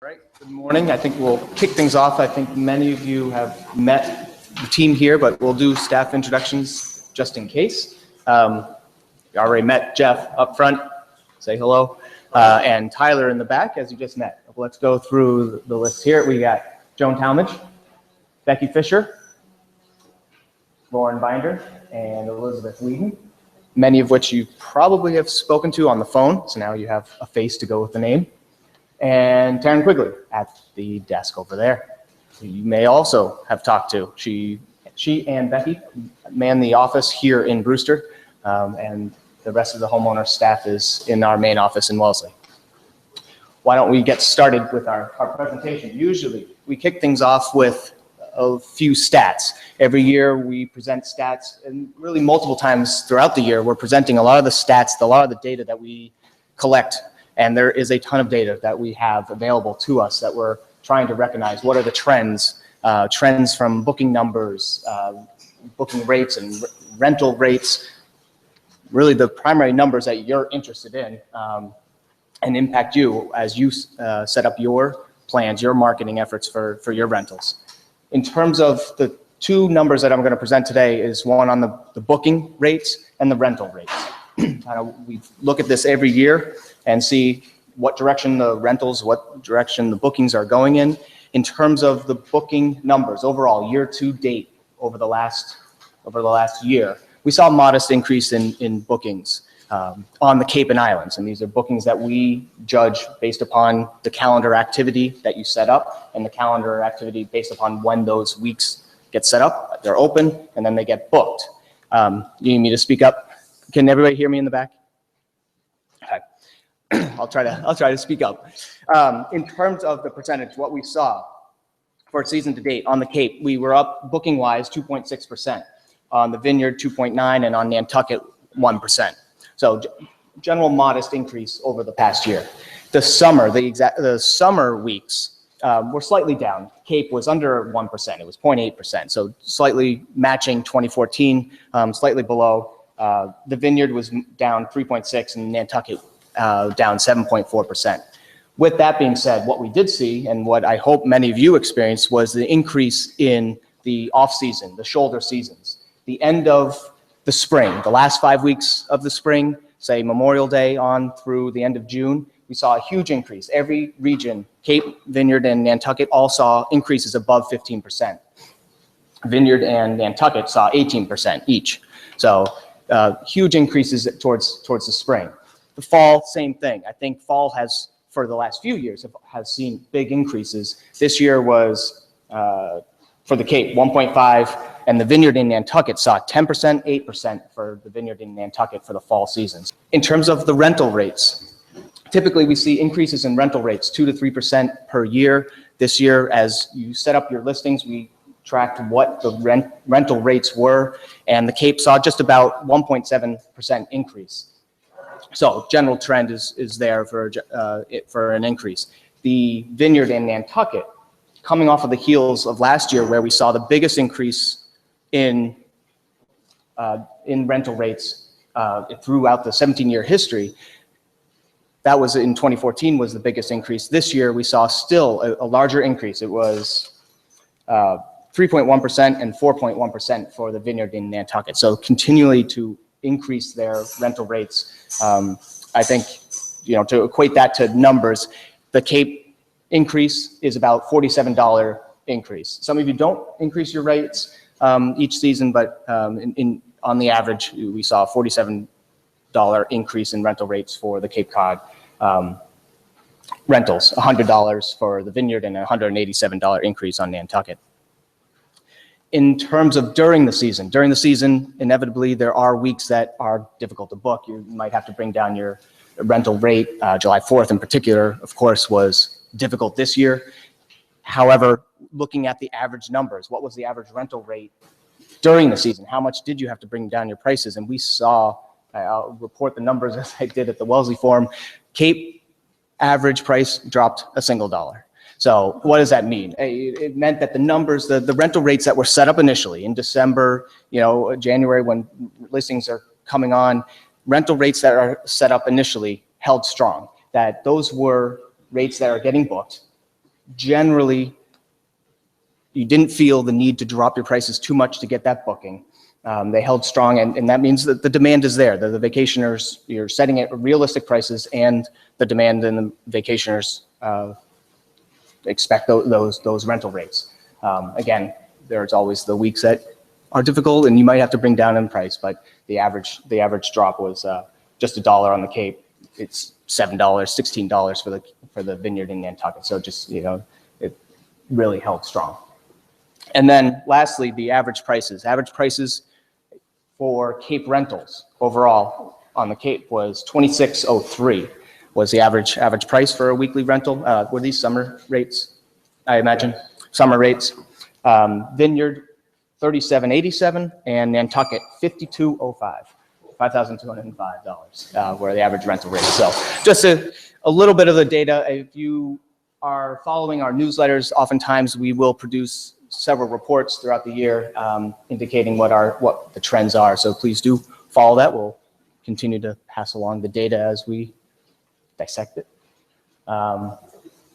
All right, good morning. I think we'll kick things off. I think many of you have met the team here, but we'll do staff introductions just in case. You already met Jeff up front. Say hello. And Tyler in the back, as you just met. Let's go through the list here. We got Joan Talmadge, Becky Fisher, Lauren Binder, and Elizabeth Whedon, many of which you probably have spoken to on the phone, so now you have a face to go with the name. And Taryn Quigley at the desk over there, who you may also have talked to. She and Becky man the office here in Brewster, and the rest of the homeowner staff is in our main office in Wellesley. Why don't we get started with our presentation? Usually we kick things off with a few stats. Every year we present stats, and really multiple times throughout the year we're presenting a lot of the stats, a lot of the data that we collect. And there is a ton of data that we have available to us that we're trying to recognize. What are the trends? Trends from booking numbers, booking rates and rental rates, really the primary numbers that you're interested in and impact you as you set up your plans, your marketing efforts for your rentals. In terms of the two numbers that I'm going to present today is one on the booking rates and the rental rates. We look at this every year and see what direction the rentals, what direction the bookings are going in. In terms of the booking numbers overall, year to date, over the last year, we saw a modest increase in bookings on the Cape and Islands, and these are bookings that we judge based upon the calendar activity that you set up and the calendar activity based upon when those weeks get set up, they're open, and then they get booked. You need me to speak up? Can everybody hear me in the back? Okay. I'll try to speak up. In terms of the percentage, what we saw for season to date on the Cape, we were up booking wise 2.6%, on the Vineyard 2.9%, and on Nantucket 1%. So general modest increase over the past year. The summer weeks were slightly down. Cape was under 1%. It was 0.8%. So slightly matching 2014, slightly below. The Vineyard was down 3.6% and Nantucket down 7.4%. With that being said, what we did see and what I hope many of you experienced was the increase in the off-season, the shoulder seasons. The end of the spring, the last 5 weeks of the spring, say Memorial Day on through the end of June, we saw a huge increase. Every region, Cape, Vineyard, and Nantucket all saw increases above 15%. Vineyard and Nantucket saw 18% each. So huge increases towards the spring. The fall, same thing. I think fall has, for the last few years, has seen big increases. This year was, for the Cape, 1.5%, and the Vineyard in Nantucket saw 10%, 8% for the Vineyard in Nantucket for the fall seasons. In terms of the rental rates, typically we see increases in rental rates 2 to 3% per year. This year, as you set up your listings, we tracked what the rental rates were, and the Cape saw just about 1.7% increase. So general trend is there for an increase. The Vineyard and Nantucket, coming off of the heels of last year where we saw the biggest increase in rental rates throughout the 17-year history, that was in 2014 was the biggest increase. This year we saw still a larger increase. It was 3.1% and 4.1% for the Vineyard in Nantucket. So continually to increase their rental rates. I think, to equate that to numbers, the Cape increase is about $47 increase. Some of you don't increase your rates each season, but on the average, we saw a $47 increase in rental rates for the Cape Cod rentals, $100 for the Vineyard, and a $187 increase on Nantucket. In terms of during the season, inevitably, there are weeks that are difficult to book. You might have to bring down your rental rate. July 4th in particular, of course, was difficult this year. However, looking at the average numbers, what was the average rental rate during the season? How much did you have to bring down your prices? And we saw, I'll report the numbers as I did at the Wellesley Forum, Cape average price dropped a single dollar. So what does that mean? It meant that the numbers, the rental rates that were set up initially in December, January, when listings are coming on, rental rates that are set up initially held strong. That those were rates that are getting booked, generally, you didn't feel the need to drop your prices too much to get that booking. They held strong, and that means that the demand is there. The vacationers, you're setting at realistic prices, and the demand and the vacationers expect those rental rates. Again, there's always the weeks that are difficult, and you might have to bring down in price, but the average drop was just $1 on the Cape. It's $7, $16 for the vineyard in Nantucket. So just, it really held strong. And then lastly, the average prices. Average prices for Cape rentals overall on the Cape was $26.03 was the average price for a weekly rental. Were these summer rates, I imagine? Summer rates. Vineyard, $37.87, and Nantucket, $52.05. $5,205 were the average rental rates. So just a little bit of the data. If you are following our newsletters, oftentimes we will produce several reports throughout the year indicating what the trends are. So please do follow that. We'll continue to pass along the data as we dissect it.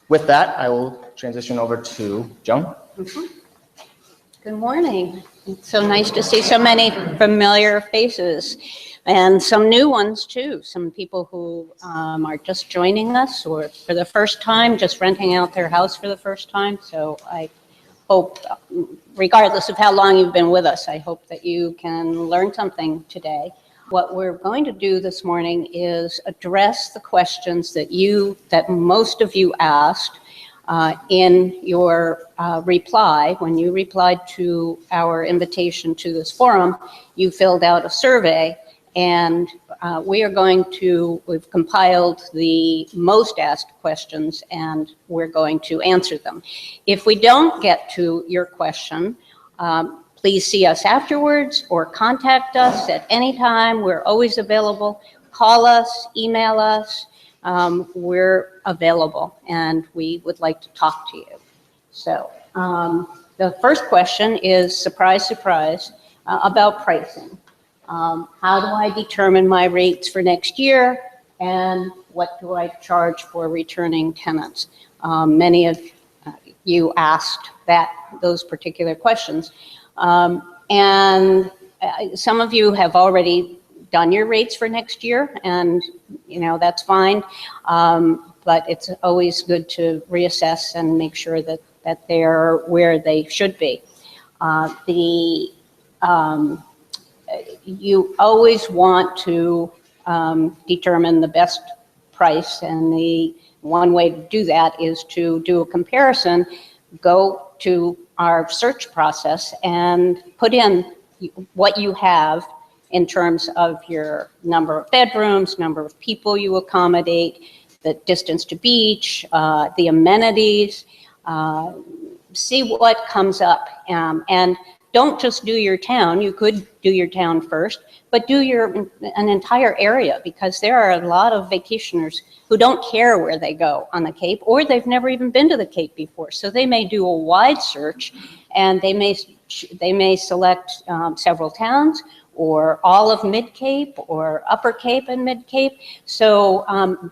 With that, I will transition over to Joan. Good morning. It's so nice to see so many familiar faces and some new ones too. Some people who are just joining us or for the first time, just renting out their house for the first time. So I hope, regardless of how long you've been with us, I hope that you can learn something today. What we're going to do this morning is address the questions that most of you asked in your reply. When you replied to our invitation to this forum, you filled out a survey, and we've compiled the most asked questions, and we're going to answer them. If we don't get to your question, please see us afterwards or contact us at any time. We're always available. Call us, email us. We're available, and we would like to talk to you. So the first question is, surprise, surprise, about pricing. How do I determine my rates for next year, and what do I charge for returning tenants? Many of you asked those particular questions, and some of you have already done your rates for next year, and that's fine, but it's always good to reassess and make sure that they're where they should be. You always want to determine the best price, and the one way to do that is to do a comparison. Go to our search process and put in what you have in terms of your number of bedrooms, number of people you accommodate, the distance to beach, the amenities, see what comes up, and don't just do your town. You could do your town first, but do an entire area, because there are a lot of vacationers who don't care where they go on the Cape, or they've never even been to the Cape before. So they may do a wide search, and they may select several towns, or all of Mid-Cape, or Upper Cape and Mid-Cape. So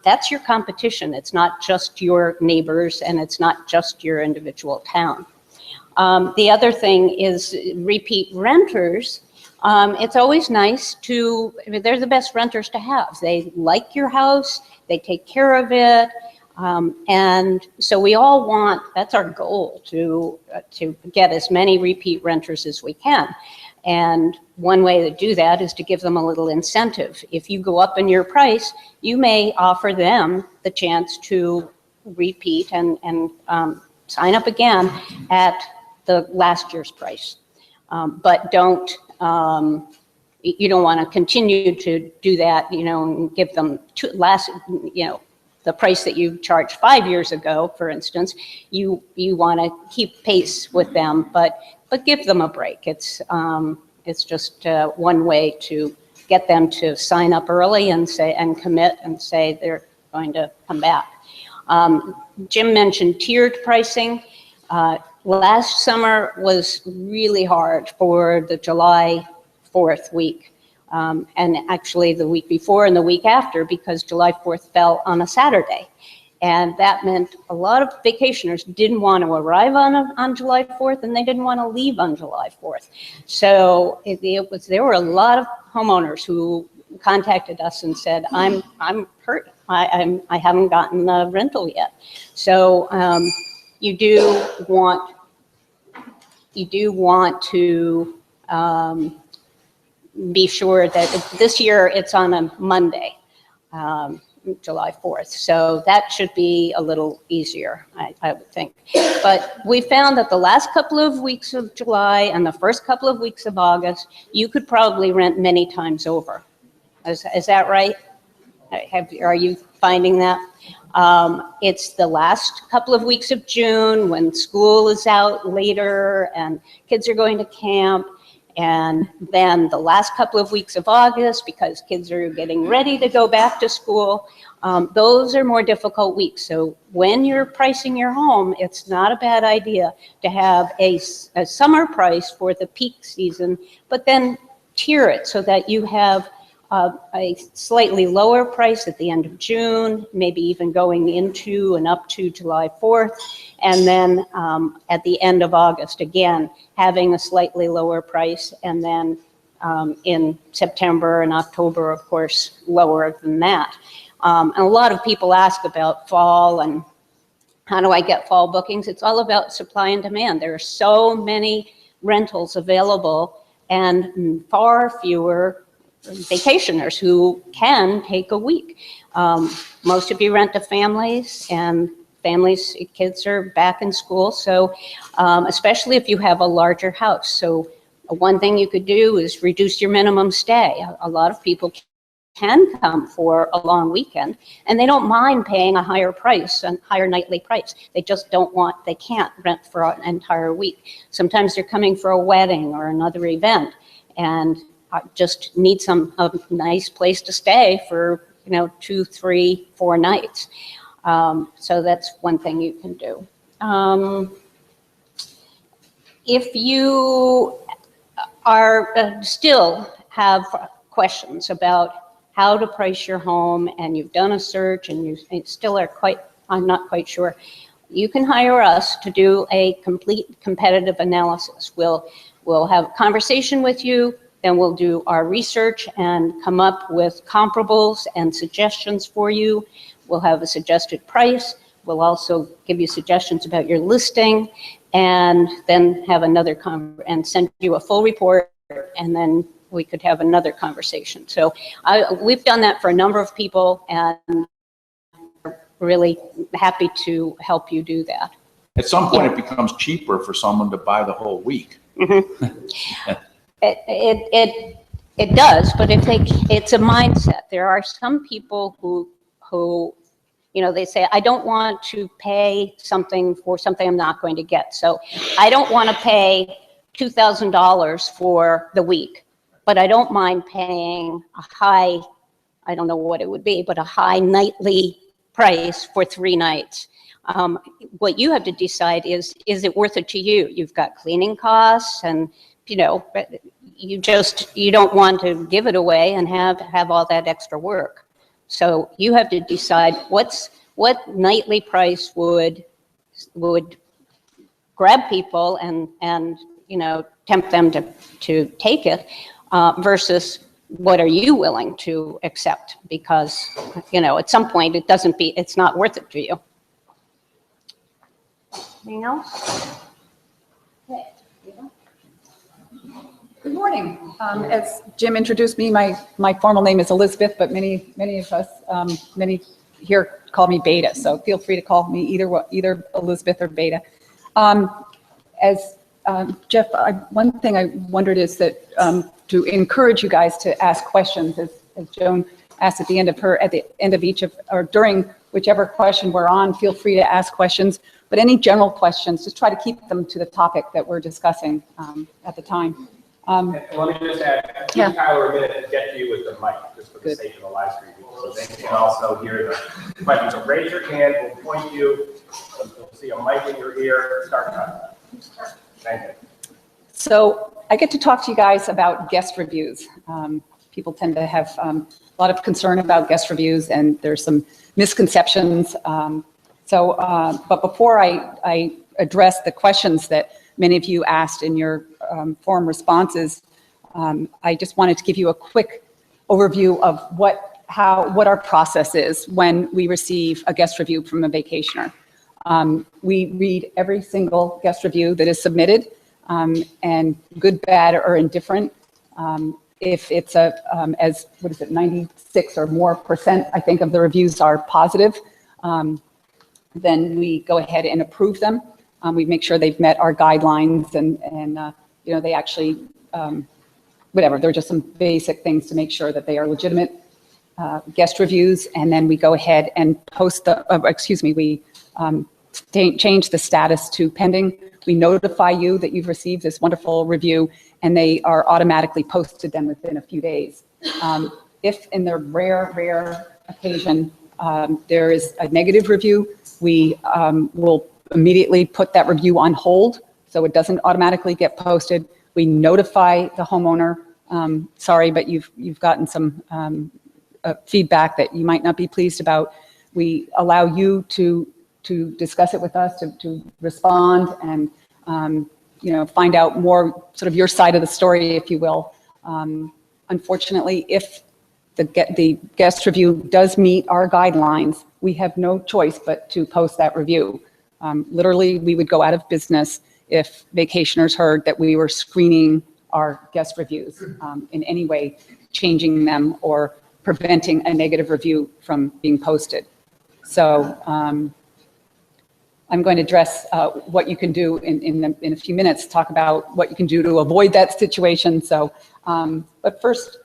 that's your competition. It's not just your neighbors, and it's not just your individual town. The other thing is repeat renters. It's always nice they're the best renters to have. They like your house, they take care of it, and so we all that's our goal, to get as many repeat renters as we can. And one way to do that is to give them a little incentive. If you go up in your price, you may offer them the chance to repeat and sign up again at the last year's price. But you don't want to continue to do that, and give them the price that you charged 5 years ago, for instance. You want to keep pace with them, but give them a break. It's just one way to get them to sign up early and commit and say they're going to come back. Jim mentioned tiered pricing. Last summer was really hard for the July 4th week, and actually the week before and the week after, because July 4th fell on a Saturday. And that meant a lot of vacationers didn't want to arrive on July 4th, and they didn't want to leave on July 4th. So there were a lot of homeowners who contacted us and said, I'm hurt. I haven't gotten the rental yet. So you do want to be sure that this year it's on a Monday, July 4th. So that should be a little easier, I would think. But we found that the last couple of weeks of July and the first couple of weeks of August, you could probably rent many times over. Is that right? Are you finding that? It's the last couple of weeks of June when school is out later and kids are going to camp. And then the last couple of weeks of August, because kids are getting ready to go back to school, those are more difficult weeks. So when you're pricing your home, it's not a bad idea to have a summer price for the peak season, but then tier it so that you have a slightly lower price at the end of June, maybe even going into and up to July 4th. And then at the end of August, again, having a slightly lower price. And then in September and October, of course, lower than that. And a lot of people ask about fall and how do I get fall bookings? It's all about supply and demand. There are so many rentals available and far fewer vacationers who can take a week. Most of you rent to families, and families, kids are back in school. So especially if you have a larger house. So one thing you could do is reduce your minimum stay. A lot of people can come for a long weekend and they don't mind paying a higher price and higher nightly price. They just they can't rent for an entire week. Sometimes they're coming for a wedding or another event and just need a nice place to stay for 2, 3, 4 nights. So that's one thing you can do. If you are still have questions about how to price your home and you've done a search and you still are I'm not quite sure, you can hire us to do a complete competitive analysis. We'll have a conversation with you. Then we'll do our research and come up with comparables and suggestions for you. We'll have a suggested price. We'll also give you suggestions about your listing, and then have another and send you a full report, and then we could have another conversation. So we've done that for a number of people, and we're really happy to help you do that. At some point, it becomes cheaper for someone to buy the whole week. Mm-hmm. It does, but it's a mindset. There are some people who they say, I don't want to pay something for something I'm not going to get. So I don't want to pay $2,000 for the week, but I don't mind paying a high, I don't know what it would be, but a high nightly price for 3 nights. What you have to decide is it worth it to you? You've got cleaning costs and you don't want to give it away and have all that extra work. So you have to decide what nightly price would grab people and tempt them to take it versus what are you willing to accept, because at some point it's not worth it to you. Anything else? Okay. Good morning. As Jim introduced me, my formal name is Elizabeth, but many of us, many here call me Beta. So feel free to call me either Elizabeth or Beta. As Jeff, one thing I wondered is that to encourage you guys to ask questions, as Joan asked at the end of each or during whichever question we're on, feel free to ask questions. But any general questions, just try to keep them to the topic that we're discussing at the time. Let me just add, give Tyler a minute to get to you with the mic, just for the sake of the live stream, so they can also hear the question. So raise your hand, we'll point you, you'll see a mic in your ear, start talking. Thank you. So I get to talk to you guys about guest reviews. People tend to have a lot of concern about guest reviews, and there's some misconceptions So, but before I address the questions that many of you asked in your forum responses, I just wanted to give you a quick overview of what our process is when we receive a guest review from a vacationer. We read every single guest review that is submitted, and good, bad, or indifferent. If it's as, 96 or more percent, I think, of the reviews are positive, then we go ahead and approve them. We make sure they've met our guidelines and they actually, they're just some basic things to make sure that they are legitimate guest reviews. And then we go ahead and post we change the status to pending. We notify you that you've received this wonderful review, and they are automatically posted then within a few days. If in the rare occasion there is a negative review, we will immediately put that review on hold so it doesn't automatically get posted. We notify the homeowner, sorry, but you've gotten some feedback that you might not be pleased about. We allow you to discuss it with us, to respond and find out more sort of your side of the story, if you will. Unfortunately, if the guest review does meet our guidelines, we have no choice but to post that review. Literally, we would go out of business if vacationers heard that we were screening our guest reviews in any way, changing them or preventing a negative review from being posted. So I'm going to address what you can do in a few minutes, talk about what you can do to avoid that situation. So, but first,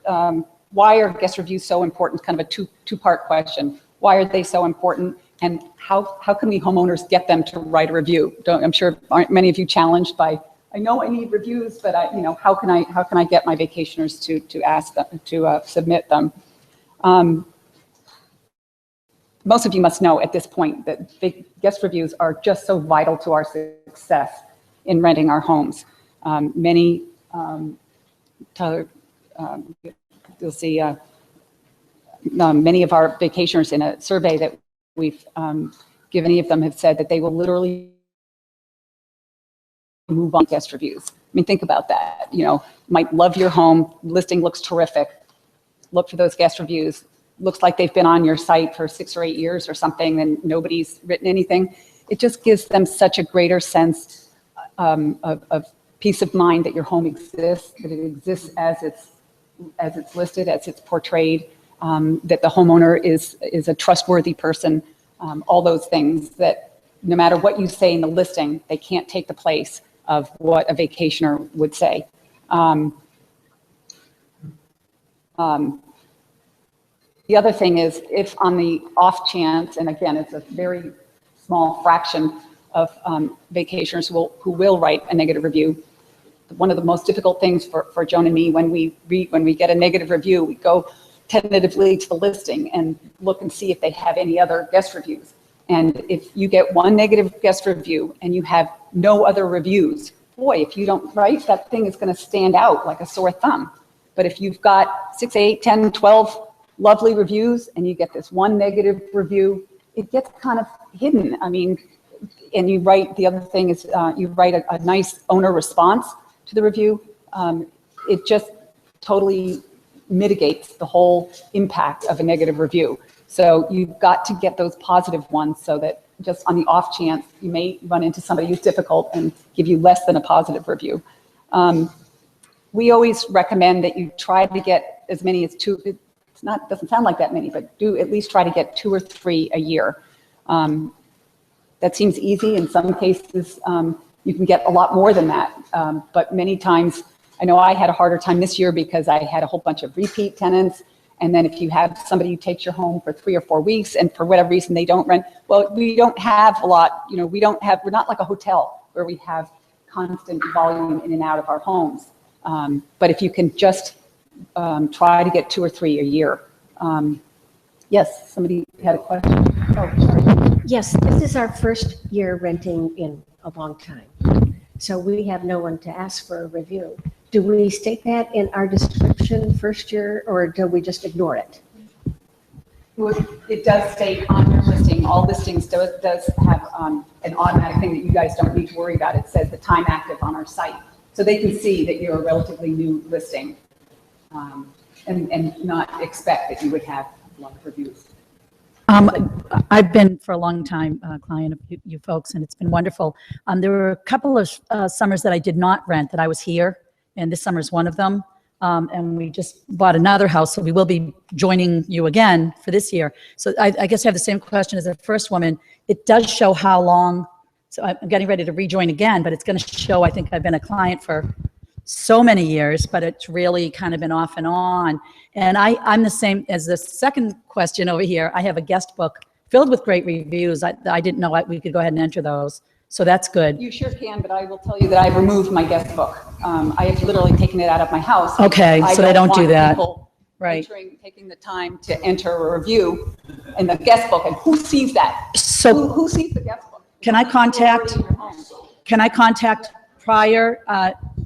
why are guest reviews so important? Kind of a two-part question. Why are they so important? And how can we homeowners get them to write a review? I'm sure aren't many of you challenged by, I know I need reviews, but how can I get my vacationers to ask them to submit them? Most of you must know at this point that guest reviews are just so vital to our success in renting our homes. Many, you'll see many of our vacationers in a survey that we've given, any of them have said that they will literally move on guest reviews. I mean, think about that. Might love your home, listing looks terrific. Look for those guest reviews. Looks like they've been on your site for 6 or 8 years or something and nobody's written anything. It just gives them such a greater sense of peace of mind that your home exists, that it exists as it's listed, as it's portrayed, that the homeowner is a trustworthy person, all those things that no matter what you say in the listing, they can't take the place of what a vacationer would say. The other thing is, if on the off chance, and again, it's a very small fraction of vacationers who will write a negative review. One of the most difficult things for Joan and me when we get a negative review, we go tentatively to the listing and look and see if they have any other guest reviews. And if you get one negative guest review and you have no other reviews, boy, if you don't write, that thing is going to stand out like a sore thumb. But if you've got 6, 8, 10, 12 lovely reviews and you get this one negative review, it gets kind of hidden. I mean, and you write, the other thing is you write a nice owner response to the review. It just totally mitigates the whole impact of a negative review. So you've got to get those positive ones so that just on the off chance, you may run into somebody who's difficult and give you less than a positive review. We always recommend that you try to get as many as 2, doesn't sound like that many, but do at least try to get 2 or 3 a year. That seems easy. In some cases, you can get a lot more than that. But many times, I know I had a harder time this year because I had a whole bunch of repeat tenants. And then if you have somebody who takes your home for 3 or 4 weeks and for whatever reason they don't rent, well, we don't have a lot, we're not like a hotel where we have constant volume in and out of our homes. But if you can just try to get 2 or 3 a year. Yes, somebody had a question. Oh, sorry. Yes, this is our first year renting in a long time. So we have no one to ask for a review. Do we state that in our description first year, or do we just ignore it? It does state on your listing, all listings does have an automatic thing that you guys don't need to worry about. It says the time active on our site. So they can see that you're a relatively new listing and not expect that you would have a lot of reviews. I've been for a long time a client of you folks, and it's been wonderful. There were a couple of summers that I did not rent, that I was here, and this summer is one of them. And we just bought another house, so we will be joining you again for this year. So I guess I have the same question as the first woman. It does show how long, so I'm getting ready to rejoin again, but it's going to show, I think I've been a client for so many years, but it's really kind of been off and on. And I'm the same as the second question over here. I have a guest book filled with great reviews. I didn't know we could go ahead and enter those. So that's good. You sure can, but I will tell you that I've removed my guest book. I have literally taken it out of my house. Okay, so they don't do want that. people Right. taking the time to enter a review in the guest book, and who sees that? So Who sees the guest book? can I contact, People already in your home. can I contact prior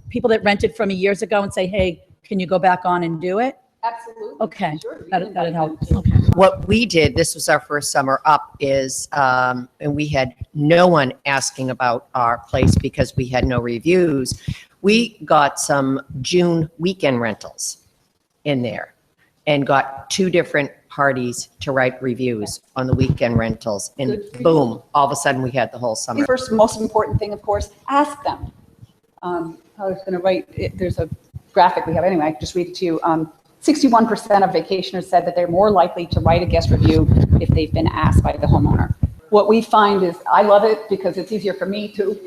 people that rented from me years ago and say, hey, can you go back on and do it? Absolutely. Okay, Sure, you that'd can help. invite them Okay. What we did, this was our first summer up, is, and we had no one asking about our place because we had no reviews. We got some June weekend rentals in there and got 2 different parties to write reviews on the weekend rentals. And Good for you. boom, all of a sudden we had the whole The summer. first most important thing, of course, ask them. I was going to write, there's a graphic we have anyway, I can just read it to you. 61% of vacationers said that they're more likely to write a guest review if they've been asked by the homeowner. What we find is, I love it because it's easier for me too.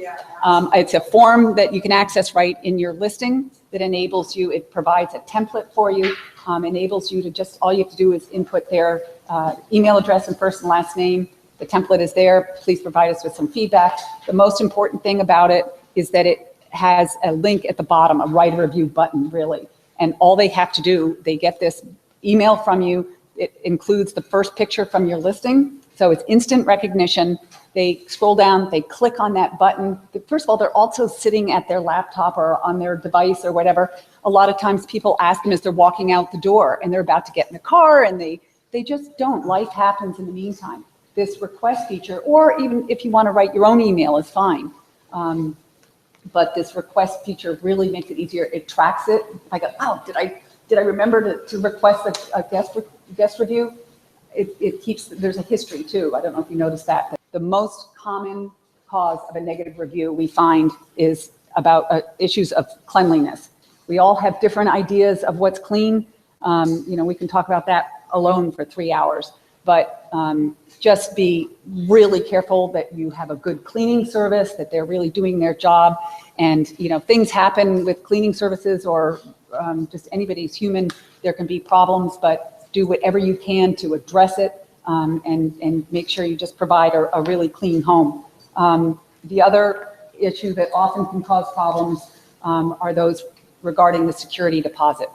It's a form that you can access right in your listing that enables you, it provides a template for you, enables you to just, all you have to do is input their email address and first and last name. The template is there. Please provide us with some feedback. The most important thing about it is that it has a link at the bottom, a write a review button, really. And all they have to do, they get this email from you. It includes the first picture from your listing. So it's instant recognition. They scroll down, they click on that button. First of all, they're also sitting at their laptop or on their device or whatever. A lot of times people ask them as they're walking out the door and they're about to get in the car and they just don't. Life happens in the meantime. This request feature, or even if you want to write your own email, is fine. But this request feature really makes it easier. It tracks it. If I go, oh, did I remember to request a guest review? It keeps, there's a history too. I don't know if you noticed that. But the most common cause of a negative review we find is about issues of cleanliness. We all have different ideas of what's clean. We can talk about that alone for 3 hours. But just be really careful that you have a good cleaning service, that they're really doing their job. And, things happen with cleaning services or just anybody's human. There can be problems, but do whatever you can to address it and make sure you just provide a really clean home. The other issue that often can cause problems are those regarding the security deposit.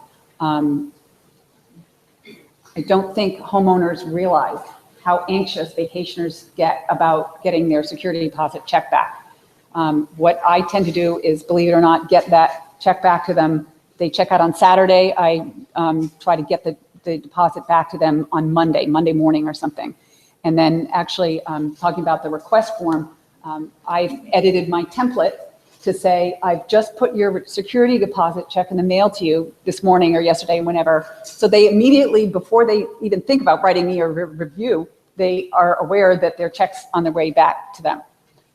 I don't think homeowners realize how anxious vacationers get about getting their security deposit check back. What I tend to do is, believe it or not, get that check back to them. They check out on Saturday. I try to get the deposit back to them on Monday morning or something. And then actually, talking about the request form, I've edited my template to say, I've just put your security deposit check in the mail to you this morning or yesterday, whenever. So they immediately, before they even think about writing me a review, they are aware that their check's on the way back to them.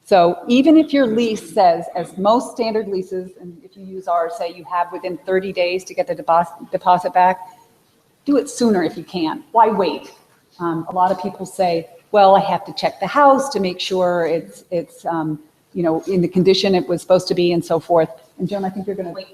So even if your lease says, as most standard leases, and if you use ours, say you have within 30 days to get the deposit back, do it sooner if you can. Why wait? A lot of people say, well, I have to check the house to make sure it's in the condition it was supposed to be and so forth. And Joan, I think you're going to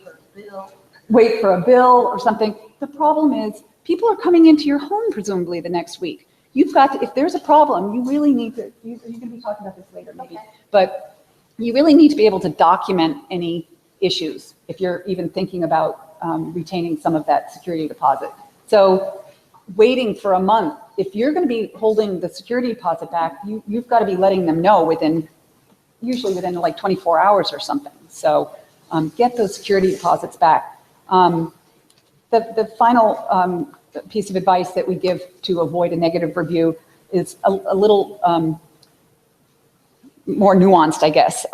wait for a bill or something. The problem is people are coming into your home presumably the next week. You've got to, if there's a problem, you really need to, you're going to be talking about this later maybe, but you really need to be able to document any issues if you're even thinking about retaining some of that security deposit. So waiting for a month, if you're going to be holding the security deposit back, you've got to be letting them know usually within like 24 hours or something. So get those security deposits back. The final piece of advice that we give to avoid a negative review is a little more nuanced, I guess.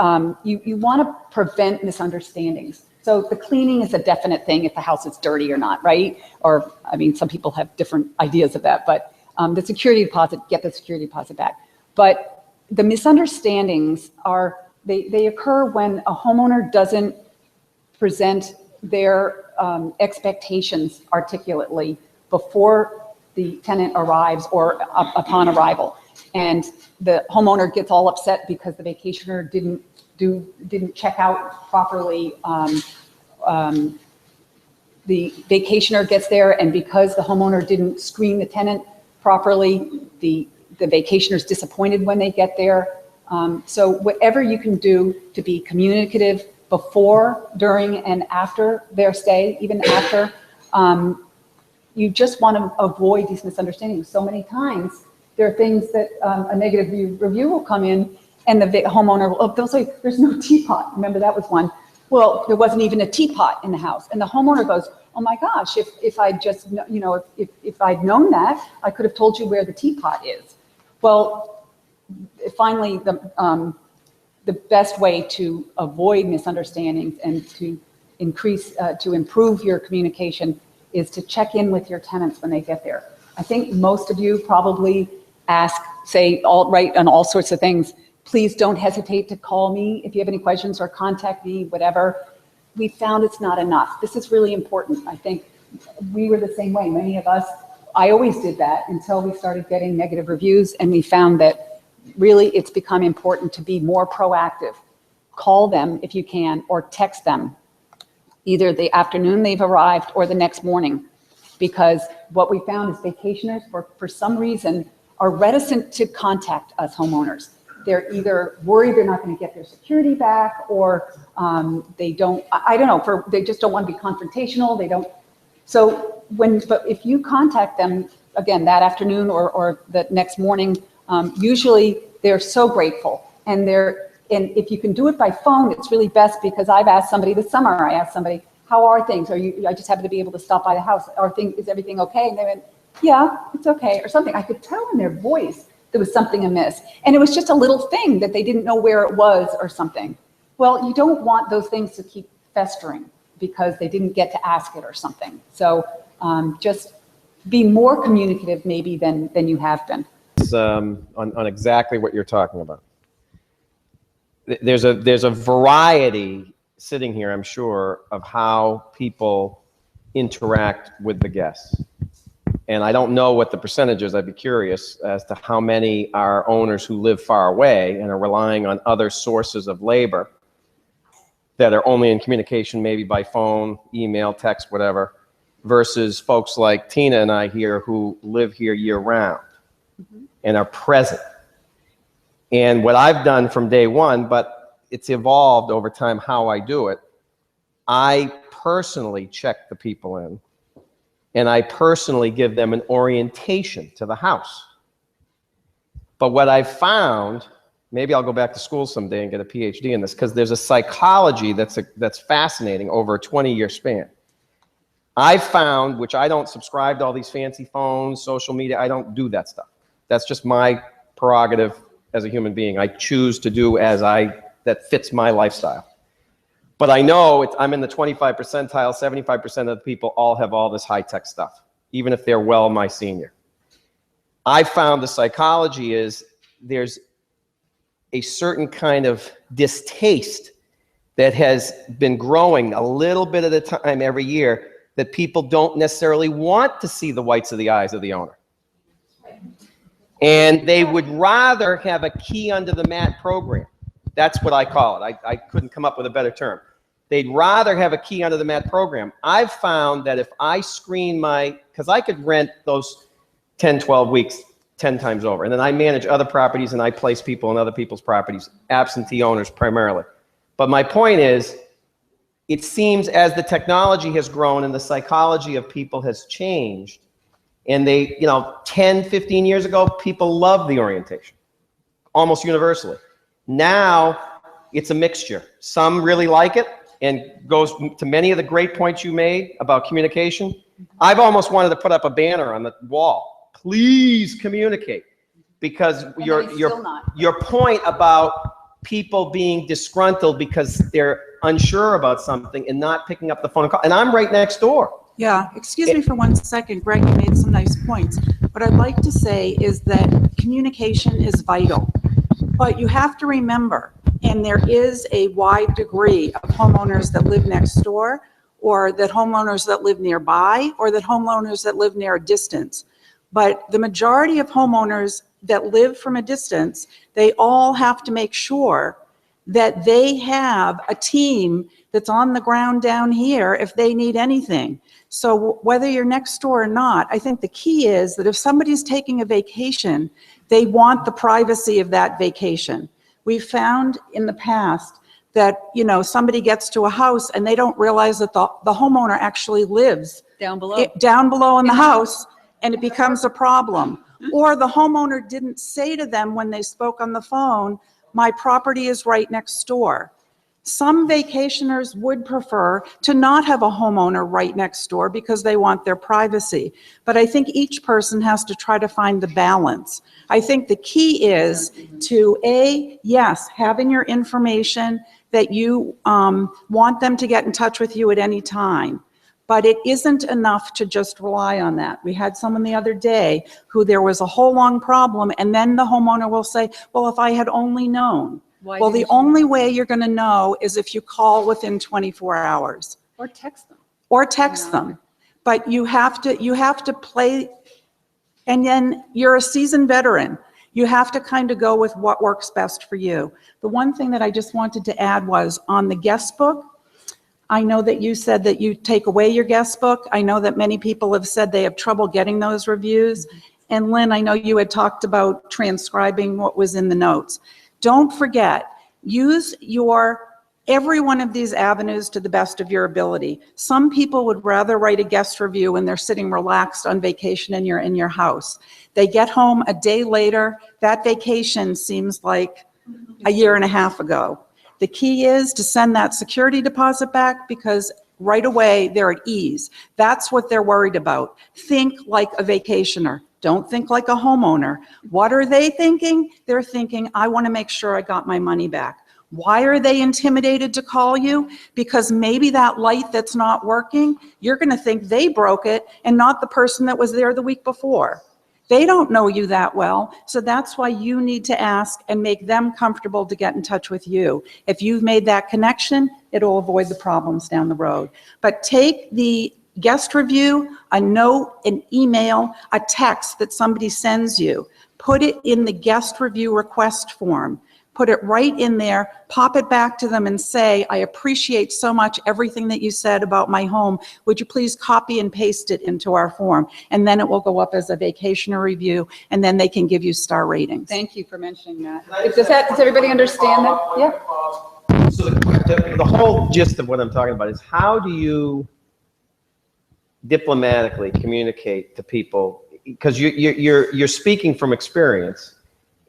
You want to prevent misunderstandings. So the cleaning is a definite thing if the house is dirty or not, right? Or, I mean, some people have different ideas of that, but the security deposit, get the security deposit back. But the misunderstandings they occur when a homeowner doesn't present their expectations articulately before the tenant arrives or upon arrival. And the homeowner gets all upset because the vacationer didn't check out properly. The vacationer gets there, and because the homeowner didn't screen the tenant properly, the vacationer's disappointed when they get there. So whatever you can do to be communicative before, during, and after their stay, even after, you just want to avoid these misunderstandings. So many times, there are things that a negative review will come in, and the homeowner will, they'll say, there's no teapot. Remember, that was one. Well, there wasn't even a teapot in the house. And the homeowner goes, oh my gosh, if I just, if I'd known that, I could have told you where the teapot is. Well, finally, the best way to avoid misunderstandings and to improve your communication is to check in with your tenants when they get there. I think most of you probably say on all sorts of things. Please don't hesitate to call me if you have any questions, or contact me, whatever. We found it's not enough. This is really important. I think we were the same way. Many of us, I always did that until we started getting negative reviews, and we found that really it's become important to be more proactive. Call them if you can, or text them either the afternoon they've arrived or the next morning. Because what we found is vacationers, for some reason, are reticent to contact us homeowners. They're either worried they're not going to get their security back, or they don't, I don't know, they just don't want to be confrontational. They don't. So but if you contact them, again, that afternoon or the next morning, usually they're so grateful. And if you can do it by phone, it's really best, because I've asked somebody this summer, I asked somebody, how are things? I just happen to be able to stop by the house. Is everything okay? And they went, yeah, it's okay, or something. I could tell in their voice there was something amiss. And it was just a little thing that they didn't know where it was or something. Well, you don't want those things to keep festering because they didn't get to ask it or something. So just be more communicative maybe than you have been. On exactly what you're talking about. There's a variety sitting here, I'm sure, of how people interact with the guests. And I don't know what the percentage is. I'd be curious as to how many are owners who live far away and are relying on other sources of labor that are only in communication, maybe by phone, email, text, whatever, versus folks like Tina and I here who live here year round and are present. And what I've done from day one, but it's evolved over time how I do it, I personally check the people in, and I personally give them an orientation to the house. But what I've found, maybe I'll go back to school someday and get a PhD in this, because there's a psychology that's fascinating over a 20-year span. I found, which I don't subscribe to all these fancy phones, social media, I don't do that stuff. That's just my prerogative as a human being. I choose to do that fits my lifestyle. But I know I'm in the 25 percentile, 75% of the people all have all this high-tech stuff, even if they're well my senior. I found the psychology is there's a certain kind of distaste that has been growing a little bit at a time every year, that people don't necessarily want to see the whites of the eyes of the owner. And they would rather have a key under the mat program. That's what I call it. I couldn't come up with a better term. They'd rather have a key under the mat program. I've found that if I screen because I could rent those 10, 12 weeks 10 times over. And then I manage other properties and I place people in other people's properties, absentee owners primarily. But my point is, it seems as the technology has grown and the psychology of people has changed, and 10, 15 years ago, people loved the orientation, almost universally. Now, it's a mixture. Some really like it, and goes to many of the great points you made about communication. I've almost wanted to put up a banner on the wall. Please communicate, because your point about people being disgruntled because they're unsure about something and not picking up the phone call. And I'm right next door. Yeah, excuse me for 1 second. Greg, you made some nice points. What I'd like to say is that communication is vital. But you have to remember, and there is a wide degree of homeowners that live next door, or that homeowners that live nearby, or that homeowners that live near a distance. But the majority of homeowners that live from a distance, they all have to make sure that they have a team that's on the ground down here if they need anything. So whether you're next door or not, I think the key is that if somebody's taking a vacation, they want the privacy of that vacation. We've found in the past that, you know, somebody gets to a house and they don't realize that the homeowner actually lives Down below. down below in the house, and it becomes a problem. Or the homeowner didn't say to them when they spoke on the phone, my property is right next door. Some vacationers would prefer to not have a homeowner right next door because they want their privacy. But I think each person has to try to find the balance. I think the key is to, yes, having your information that you want them to get in touch with you at any time. But it isn't enough to just rely on that. We had someone the other day who there was a whole long problem, and then the homeowner will say, well, if I had only known. Well, the only way you're going to know is if you call within 24 hours. Or text them. Or text them. But you have to play, and then you're a seasoned veteran. You have to kind of go with what works best for you. The one thing that I just wanted to add was on the guest book, I know that you said that you take away your guest book. I know that many people have said they have trouble getting those reviews. And Lynn, I know you had talked about transcribing what was in the notes. Don't forget, use every one of these avenues to the best of your ability. Some people would rather write a guest review when they're sitting relaxed on vacation and you're in your house. They get home a day later, that vacation seems like a year and a half ago. The key is to send that security deposit back, because right away they're at ease. That's what they're worried about. Think like a vacationer. Don't think like a homeowner. What are they thinking? They're thinking, I want to make sure I got my money back. Why are they intimidated to call you? Because maybe that light that's not working, you're going to think they broke it and not the person that was there the week before. They don't know you that well, so that's why you need to ask and make them comfortable to get in touch with you. If you've made that connection, it'll avoid the problems down the road. But take the guest review, a note, an email, a text that somebody sends you, put it in the guest review request form. Put it right in there, pop it back to them and say, I appreciate so much everything that you said about my home. Would you please copy and paste it into our form? And then it will go up as a vacationer review, and then they can give you star ratings. Thank you for mentioning that. Does everybody understand that? Yeah. So the whole gist of what I'm talking about is, how do you diplomatically communicate to people? Because you're speaking from experience,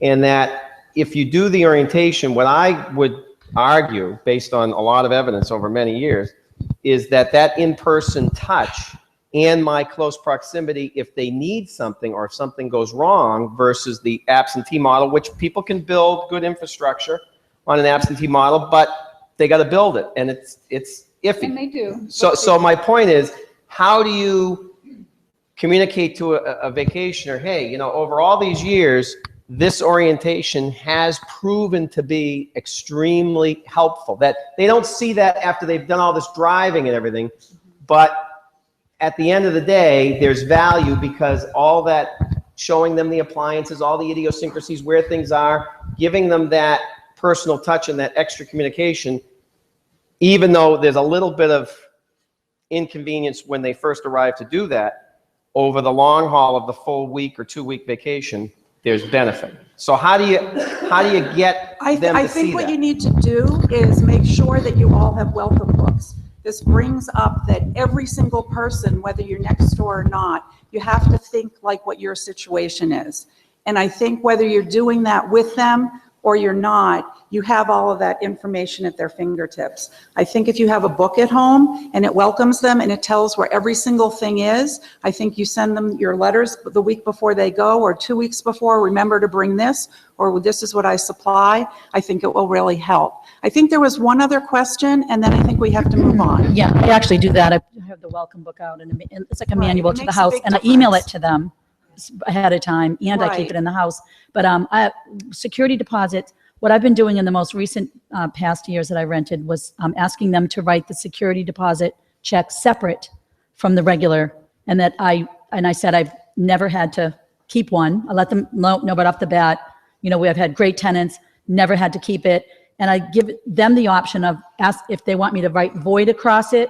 and that if you do the orientation, what I would argue, based on a lot of evidence over many years, is that in-person touch and my close proximity, if they need something or if something goes wrong, versus the absentee model, which people can build good infrastructure on an absentee model, but they got to build it, and it's iffy. And they do. So my point is, how do you communicate to a vacationer, hey, you know, over all these years, this orientation has proven to be extremely helpful. That they don't see that after they've done all this driving and everything, but at the end of the day, there's value, because all that, showing them the appliances, all the idiosyncrasies, where things are, giving them that personal touch and that extra communication, even though there's a little bit of inconvenience when they first arrive to do that, over the long haul of the full week or 2-week vacation, there's benefit. So how do you get them to see that? I think what you need to do is make sure that you all have welcome books. This brings up that every single person, whether you're next door or not, you have to think like what your situation is. And I think whether you're doing that with them or you're not, you have all of that information at their fingertips. I think if you have a book at home and it welcomes them and it tells where every single thing is, I think you send them your letters the week before they go or 2 weeks before, remember to bring this, or this is what I supply. I think it will really help. I think there was one other question, and then I think we have to move on. Yeah, I actually do that. I have the welcome book out, and it's like a Right, manual it to the makes a house, big and I email it difference. to them ahead of time, and I keep Right. it in the house. But security deposits, what I've been doing in the most recent past years that I rented was asking them to write the security deposit check separate from the regular, and I said I've never had to keep one. I let them know right off the bat, we have had great tenants, never had to keep it. And I give them the option of ask if they want me to write void across it,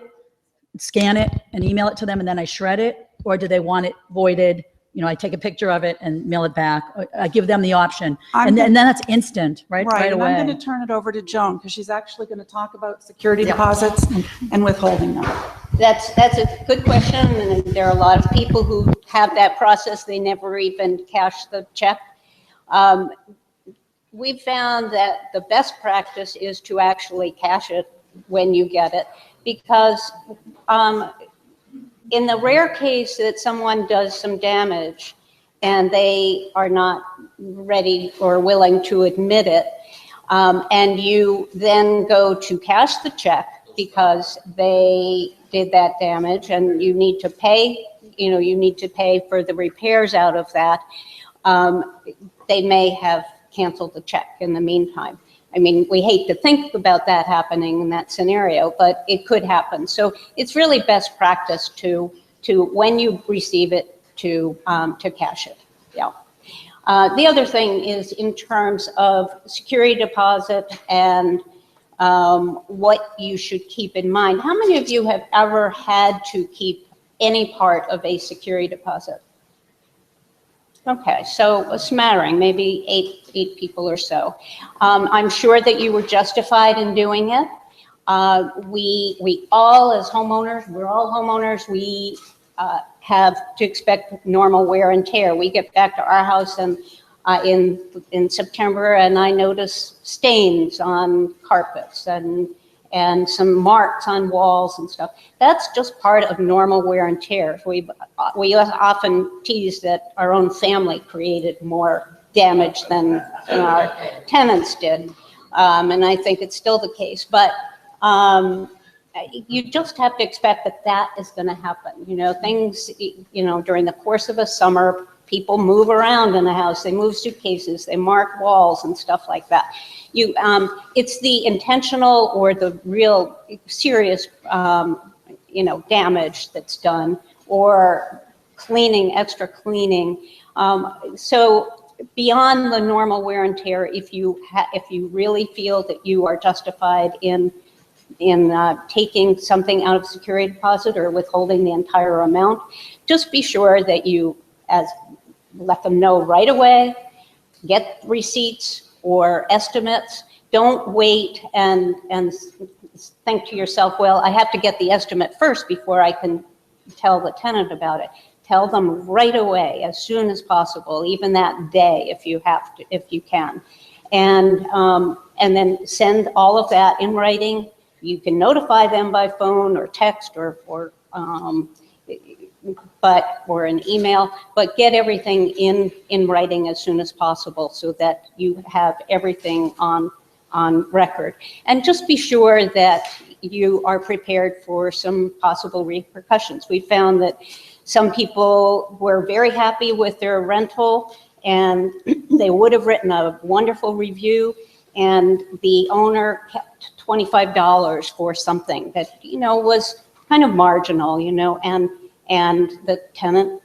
scan it and email it to them, and then I shred it, or do they want it voided? I take a picture of it and mail it back. I give them the option. And then that's instant, right Right, and I'm away. going to turn it over to Joan because she's actually going to talk about security deposits and withholding them. That's a good question, and there are a lot of people who have that process. They never even cash the check. We've found that the best practice is to actually cash it when you get it, because in the rare case that someone does some damage and they are not ready or willing to admit it, and you then go to cash the check because they did that damage and you need to pay, you need to pay for the repairs out of that, they may have canceled the check in the meantime. I mean, we hate to think about that happening in that scenario, but it could happen. So it's really best practice to when you receive it to cash it. Yeah. The other thing is in terms of security deposit and what you should keep in mind. How many of you have ever had to keep any part of a security deposit? Okay, so a smattering, maybe eight people or so. I'm sure that you were justified in doing it. We all, as homeowners, we're all homeowners. We have to expect normal wear and tear. We get back to our house and in September, and I notice stains on carpets and some marks on walls and stuff. That's just part of normal wear and tear. We often tease that our own family created more damage than our tenants did, and I think it's still the case. But you just have to expect that is going to happen. Things, during the course of a summer, people move around in a house. They move suitcases, they mark walls and stuff like that. It's the intentional or the real serious, damage that's done, or extra cleaning. So beyond the normal wear and tear, if you really feel that you are justified in taking something out of security deposit or withholding the entire amount, just be sure that you let them know right away, get receipts or estimates. Don't wait and think to yourself, well, I have to get the estimate first before I can tell the tenant about it. Tell them right away, as soon as possible, even that day if you can. And then send all of that in writing. You can notify them by phone or text or an email, but get everything in writing as soon as possible so that you have everything on record. And just be sure that you are prepared for some possible repercussions. We found that some people were very happy with their rental and they would have written a wonderful review, and the owner kept $25 for something that, was kind of marginal, and the tenant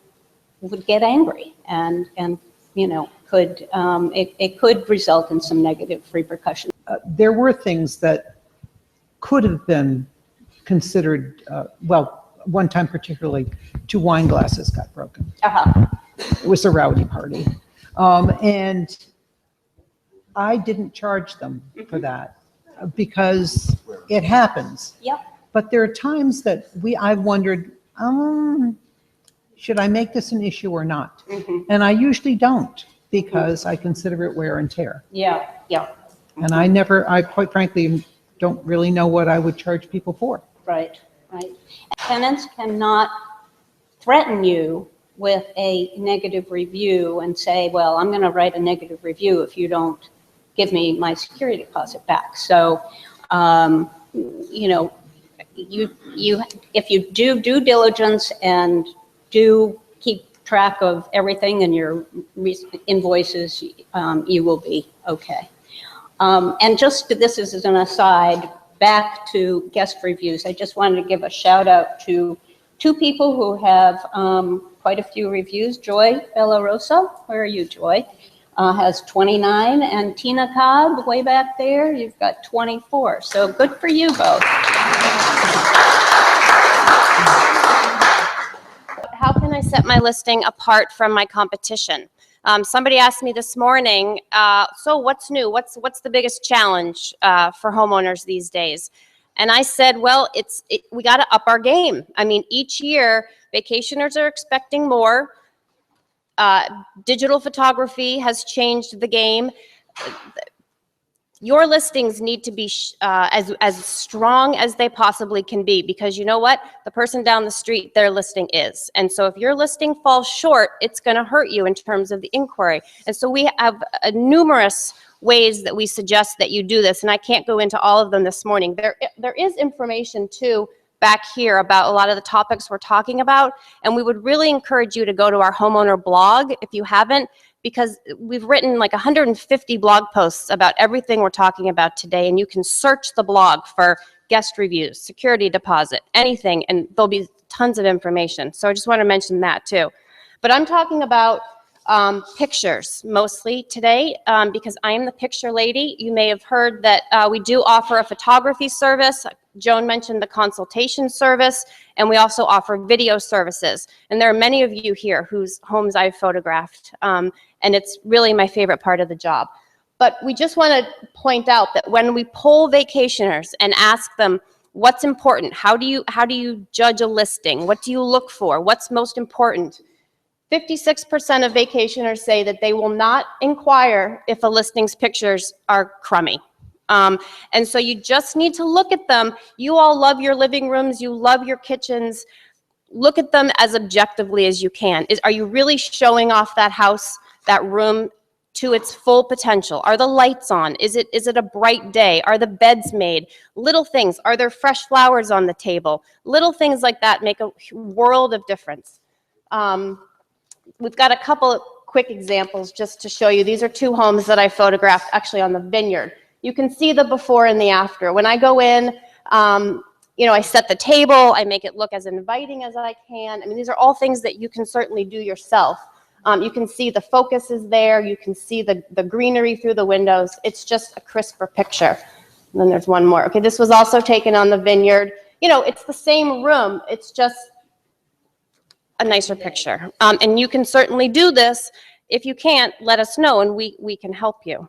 would get angry and it could result in some negative repercussions. There were things that could have been considered, one time particularly, 2 wine glasses got broken. It was a rowdy party. And I didn't charge them for that because it happens. Yep. But there are times that I've wondered, should I make this an issue or not? And I usually don't, because I consider it wear and tear. Yeah. Yeah, And I quite frankly don't really know what I would charge people for. right, right. Tenants cannot threaten you with a negative review and say, well, I'm going to write a negative review if you don't give me my security deposit back. So, you know, if you do due diligence and do keep track of everything in your invoices, you will be okay. And just this is an aside, back to guest reviews. I just wanted to give a shout out to two people who have quite a few reviews. Joy Bellarosa, where are you, Joy? Has 29, and Tina Cobb, way back there, you've got 24. So good for you both. How can I set my listing apart from my competition? Somebody asked me this morning, so what's new? What's the biggest challenge for homeowners these days? And I said, well, we got to up our game. I mean, each year, vacationers are expecting more. Digital photography has changed the game. Your listings need to be as strong as they possibly can be, because you know what? The person down the street, their listing is. And so if your listing falls short, it's going to hurt you in terms of the inquiry. And so we have numerous ways that we suggest that you do this, and I can't go into all of them this morning. There is information too back here about a lot of the topics we're talking about, and we would really encourage you to go to our homeowner blog if you haven't, because we've written like 150 blog posts about everything we're talking about today, and you can search the blog for guest reviews, security deposit, anything, and there'll be tons of information. So I just want to mention that too. But I'm talking about pictures mostly today, because I am the picture lady. You may have heard that we do offer a photography service. Joan mentioned the consultation service, and we also offer video services. And there are many of you here whose homes I've photographed, and it's really my favorite part of the job. But we just want to point out that when we poll vacationers and ask them what's important, how do you judge a listing, what do you look for, what's most important, 56% of vacationers say that they will not inquire if a listing's pictures are crummy. And so you just need to look at them. You all love your living rooms, you love your kitchens. Look at them as objectively as you can. Are you really showing off that house, that room, to its full potential? Are the lights on? Is it a bright day? Are the beds made? Little things. Are there fresh flowers on the table? Little things like that make a world of difference. We've got a couple of quick examples just to show you. These are two homes that I photographed actually on the vineyard. You can see the before and the after. When I go in, you know, I set the table, I make it look as inviting as I can. I mean, these are all things that you can certainly do yourself. You can see the focus is there. You can see the greenery through the windows. It's just a crisper picture. And then there's one more. Okay, this was also taken on the vineyard. You know, it's the same room. It's just a nicer picture. And you can certainly do this. If you can't, let us know and we can help you.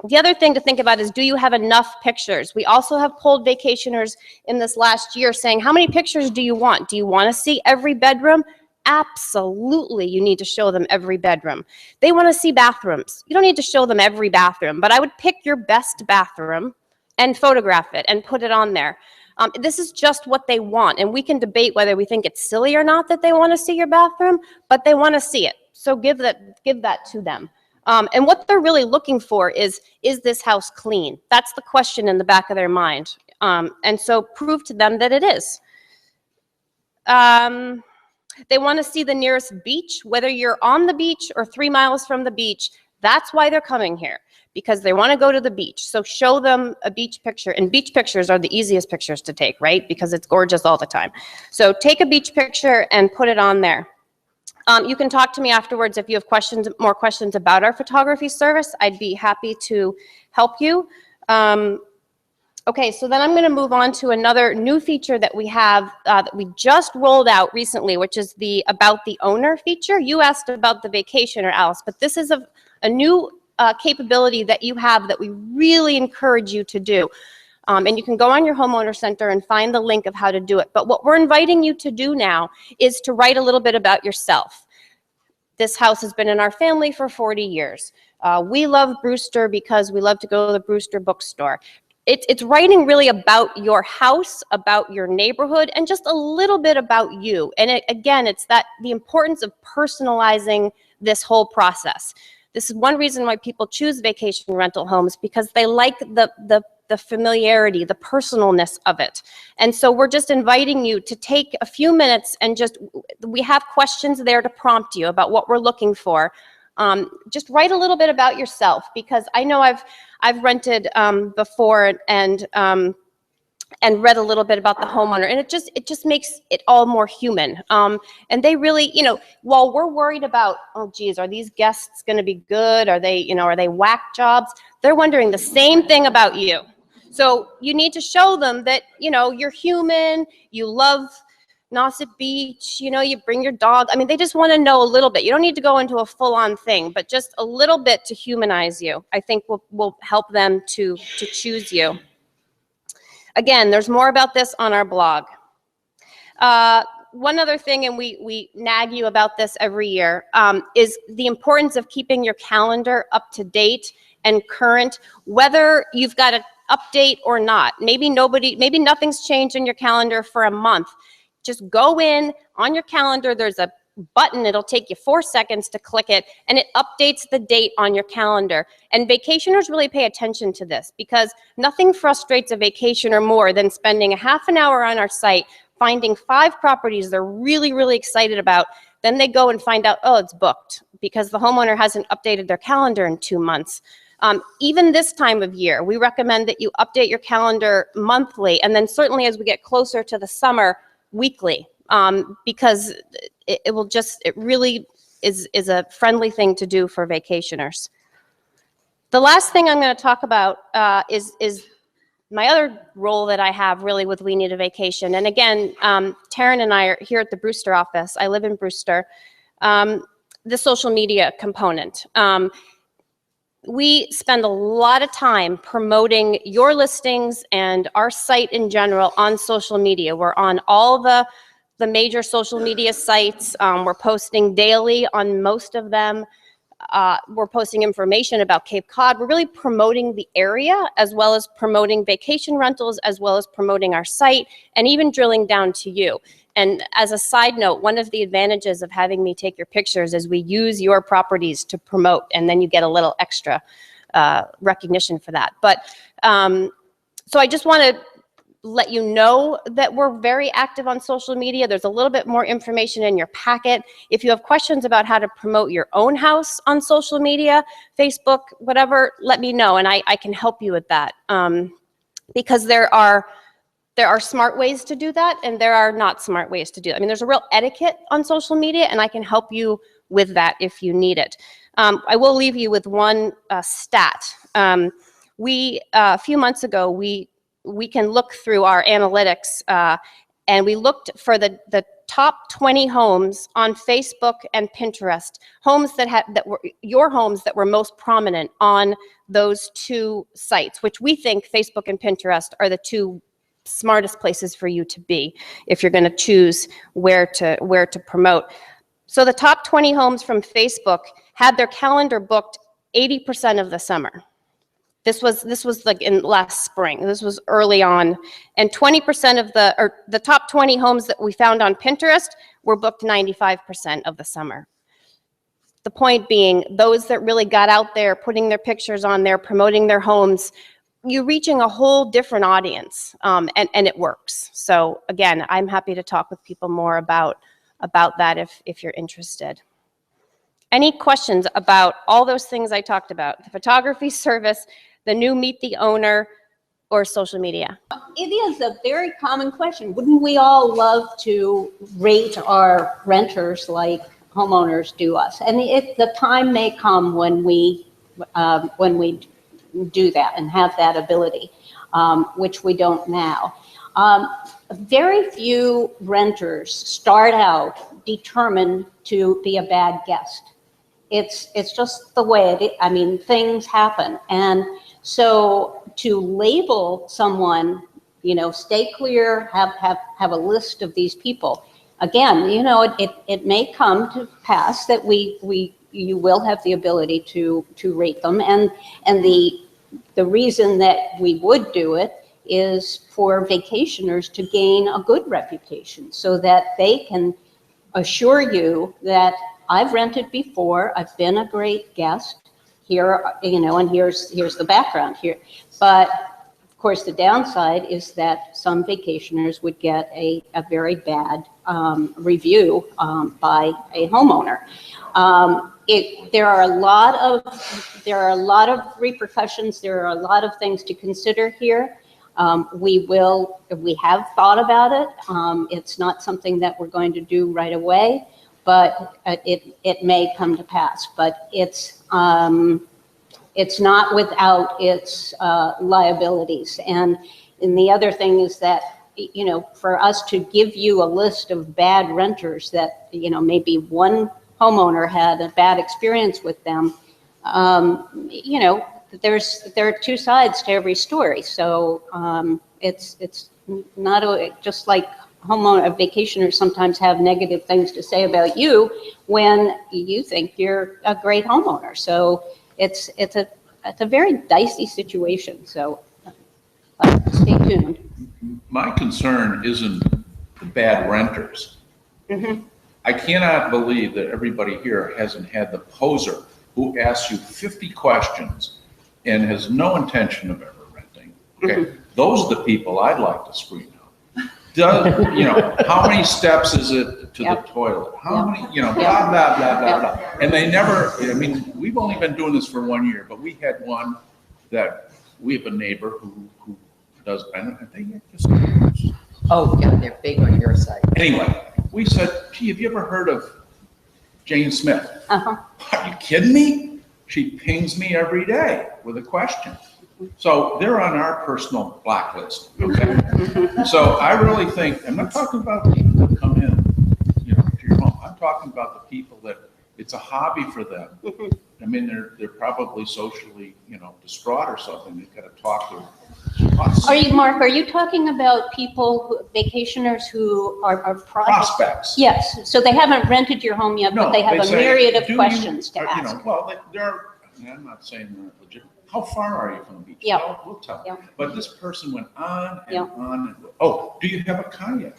The other thing to think about is, do you have enough pictures? We also have polled vacationers in this last year saying, how many pictures do you want? Do you want to see every bedroom? Absolutely, you need to show them every bedroom. They want to see bathrooms. You don't need to show them every bathroom, but I would pick your best bathroom and photograph it and put it on there. This is just what they want, and we can debate whether we think it's silly or not that they want to see your bathroom, but they want to see it. So give that to them. And what they're really looking for is this house clean? That's the question in the back of their mind. And so prove to them that it is. They want to see the nearest beach, whether you're on the beach or 3 miles from the beach. That's why they're coming here, because they want to go to the beach. So show them a beach picture, and beach pictures are the easiest pictures to take, right? Because it's gorgeous all the time. So take a beach picture and put it on there. You can talk to me afterwards if you have more questions about our photography service. I'd be happy to help you. Okay, so then I'm going to move on to another new feature that we have that we just rolled out recently, which is the About the Owner feature. You asked about the vacationer, Alice, but this is a new capability that you have that we really encourage you to do. And you can go on your homeowner center and find the link of how to do it. But what we're inviting you to do now is to write a little bit about yourself. This house has been in our family for 40 years. We love Brewster because we love to go to the Brewster bookstore. It's writing really about your house, about your neighborhood, and just a little bit about you. And again, it's the importance of personalizing this whole process. This is one reason why people choose vacation rental homes, because they like the familiarity, the personalness of it. And so we're just inviting you to take a few minutes and we have questions there to prompt you about what we're looking for. Just write a little bit about yourself, because I know I've rented before and read a little bit about the homeowner, and it just makes it all more human. And they really, while we're worried about, oh geez, are these guests going to be good? Are they whack jobs? They're wondering the same thing about you. So you need to show them that, you're human, you love Nauset Beach, you bring your dog. I mean, they just want to know a little bit. You don't need to go into a full-on thing, but just a little bit to humanize you, I think will help them to choose you. Again, there's more about this on our blog. One other thing, and we nag you about this every year, is the importance of keeping your calendar up to date and current, whether you've got an update or not. Maybe nothing's changed in your calendar for a month. Just go in on your calendar. There's a button. It'll take you 4 seconds to click it, and it updates the date on your calendar. And vacationers really pay attention to this, because nothing frustrates a vacationer more than spending a half an hour on our site, finding 5 properties they're really, really excited about. Then they go and find out, oh, it's booked, because the homeowner hasn't updated their calendar in 2 months. Even this time of year, we recommend that you update your calendar monthly, and then certainly as we get closer to the summer, weekly, because it really is a friendly thing to do for vacationers. The last thing I'm going to talk about is my other role that I have really with We Need a Vacation. And again, Taryn and I are here at the Brewster office. I live in Brewster. The social media component. We spend a lot of time promoting your listings and our site in general on social media. We're on all the major social media sites. We're posting daily on most of them. We're posting information about Cape Cod. We're really promoting the area, as well as promoting vacation rentals, as well as promoting our site, and even drilling down to you. And as a side note, one of the advantages of having me take your pictures is we use your properties to promote, and then you get a little extra recognition for that. But so I just want to let you know that we're very active on social media. There's a little bit more information in your packet. If you have questions about how to promote your own house on social media, Facebook, whatever, let me know, and I can help you with that. Because there are smart ways to do that, and there are not smart ways to do it. I mean, there's a real etiquette on social media, and I can help you with that if you need it. I will leave you with one stat. A few months ago, we can look through our analytics, and we looked for the top 20 homes on Facebook and Pinterest, homes that were your homes that were most prominent on those 2 sites, which we think Facebook and Pinterest are the 2 smartest places for you to be if you're going to choose where to promote. So the top 20 homes from Facebook had their calendar booked 80% of the summer. This was like in last spring. This was early on, and 20% of the top 20 homes that we found on Pinterest were booked 95% of the summer. The point being, those that really got out there, putting their pictures on there, promoting their homes, you're reaching a whole different audience, and it works. So again, I'm happy to talk with people more about that if you're interested. Any questions about all those things I talked about? The photography service, the new Meet the Owner, or social media? It is a very common question. Wouldn't we all love to rate our renters like homeowners do us? And the time may come when we do that and have that ability, which we don't now. Very few renters start out determined to be a bad guest. It's just the way it is. I mean, things happen. And so to label someone, stay clear, have a list of these people. Again, it may come to pass that we you will have the ability to rate them. And the reason that we would do it is for vacationers to gain a good reputation so that they can assure you that I've rented before, I've been a great guest here, and here's the background here. But of course, the downside is that some vacationers would get a very bad review by a homeowner. There are a lot of repercussions. There are a lot of things to consider here. We have thought about it. It's not something that we're going to do right away, but it may come to pass. But it's not without its liabilities. And the other thing is that, for us to give you a list of bad renters that, maybe one homeowner had a bad experience with them, there are two sides to every story. So it's not just like vacationers sometimes have negative things to say about you when you think you're a great homeowner. So it's a very dicey situation. So stay tuned. My concern isn't the bad renters. Mm-hmm. I cannot believe that everybody here hasn't had the poser who asks you 50 questions and has no intention of ever renting. Okay, Mm-hmm. Those are the people I'd like to screen out. How many steps is it to the toilet? How many, blah, blah, blah, blah, blah. And they never, we've only been doing this for 1 year, but we had one that we have a neighbor who does, I think just. Oh, yeah, they're big on your side. Anyway, we said, gee, have you ever heard of Jane Smith? Uh-huh. Are you kidding me? She pings me every day with a question. So they're on our personal blacklist, okay? So I really think, I'm not talking about people that come in, to your home. I'm talking about the people that it's a hobby for them. I mean, they're probably socially, distraught or something. They've got to talk to us. Mark, are you talking about people, vacationers who are Prospects. Yes, so they haven't rented your home yet, but they have a say, myriad of "Do questions to you-" ask. I'm not saying they're not legitimate. How far are you from the beach? Yeah. Well, we'll tell you. Yeah. But this person went on and Yeah. on. Oh, do you have a kayak?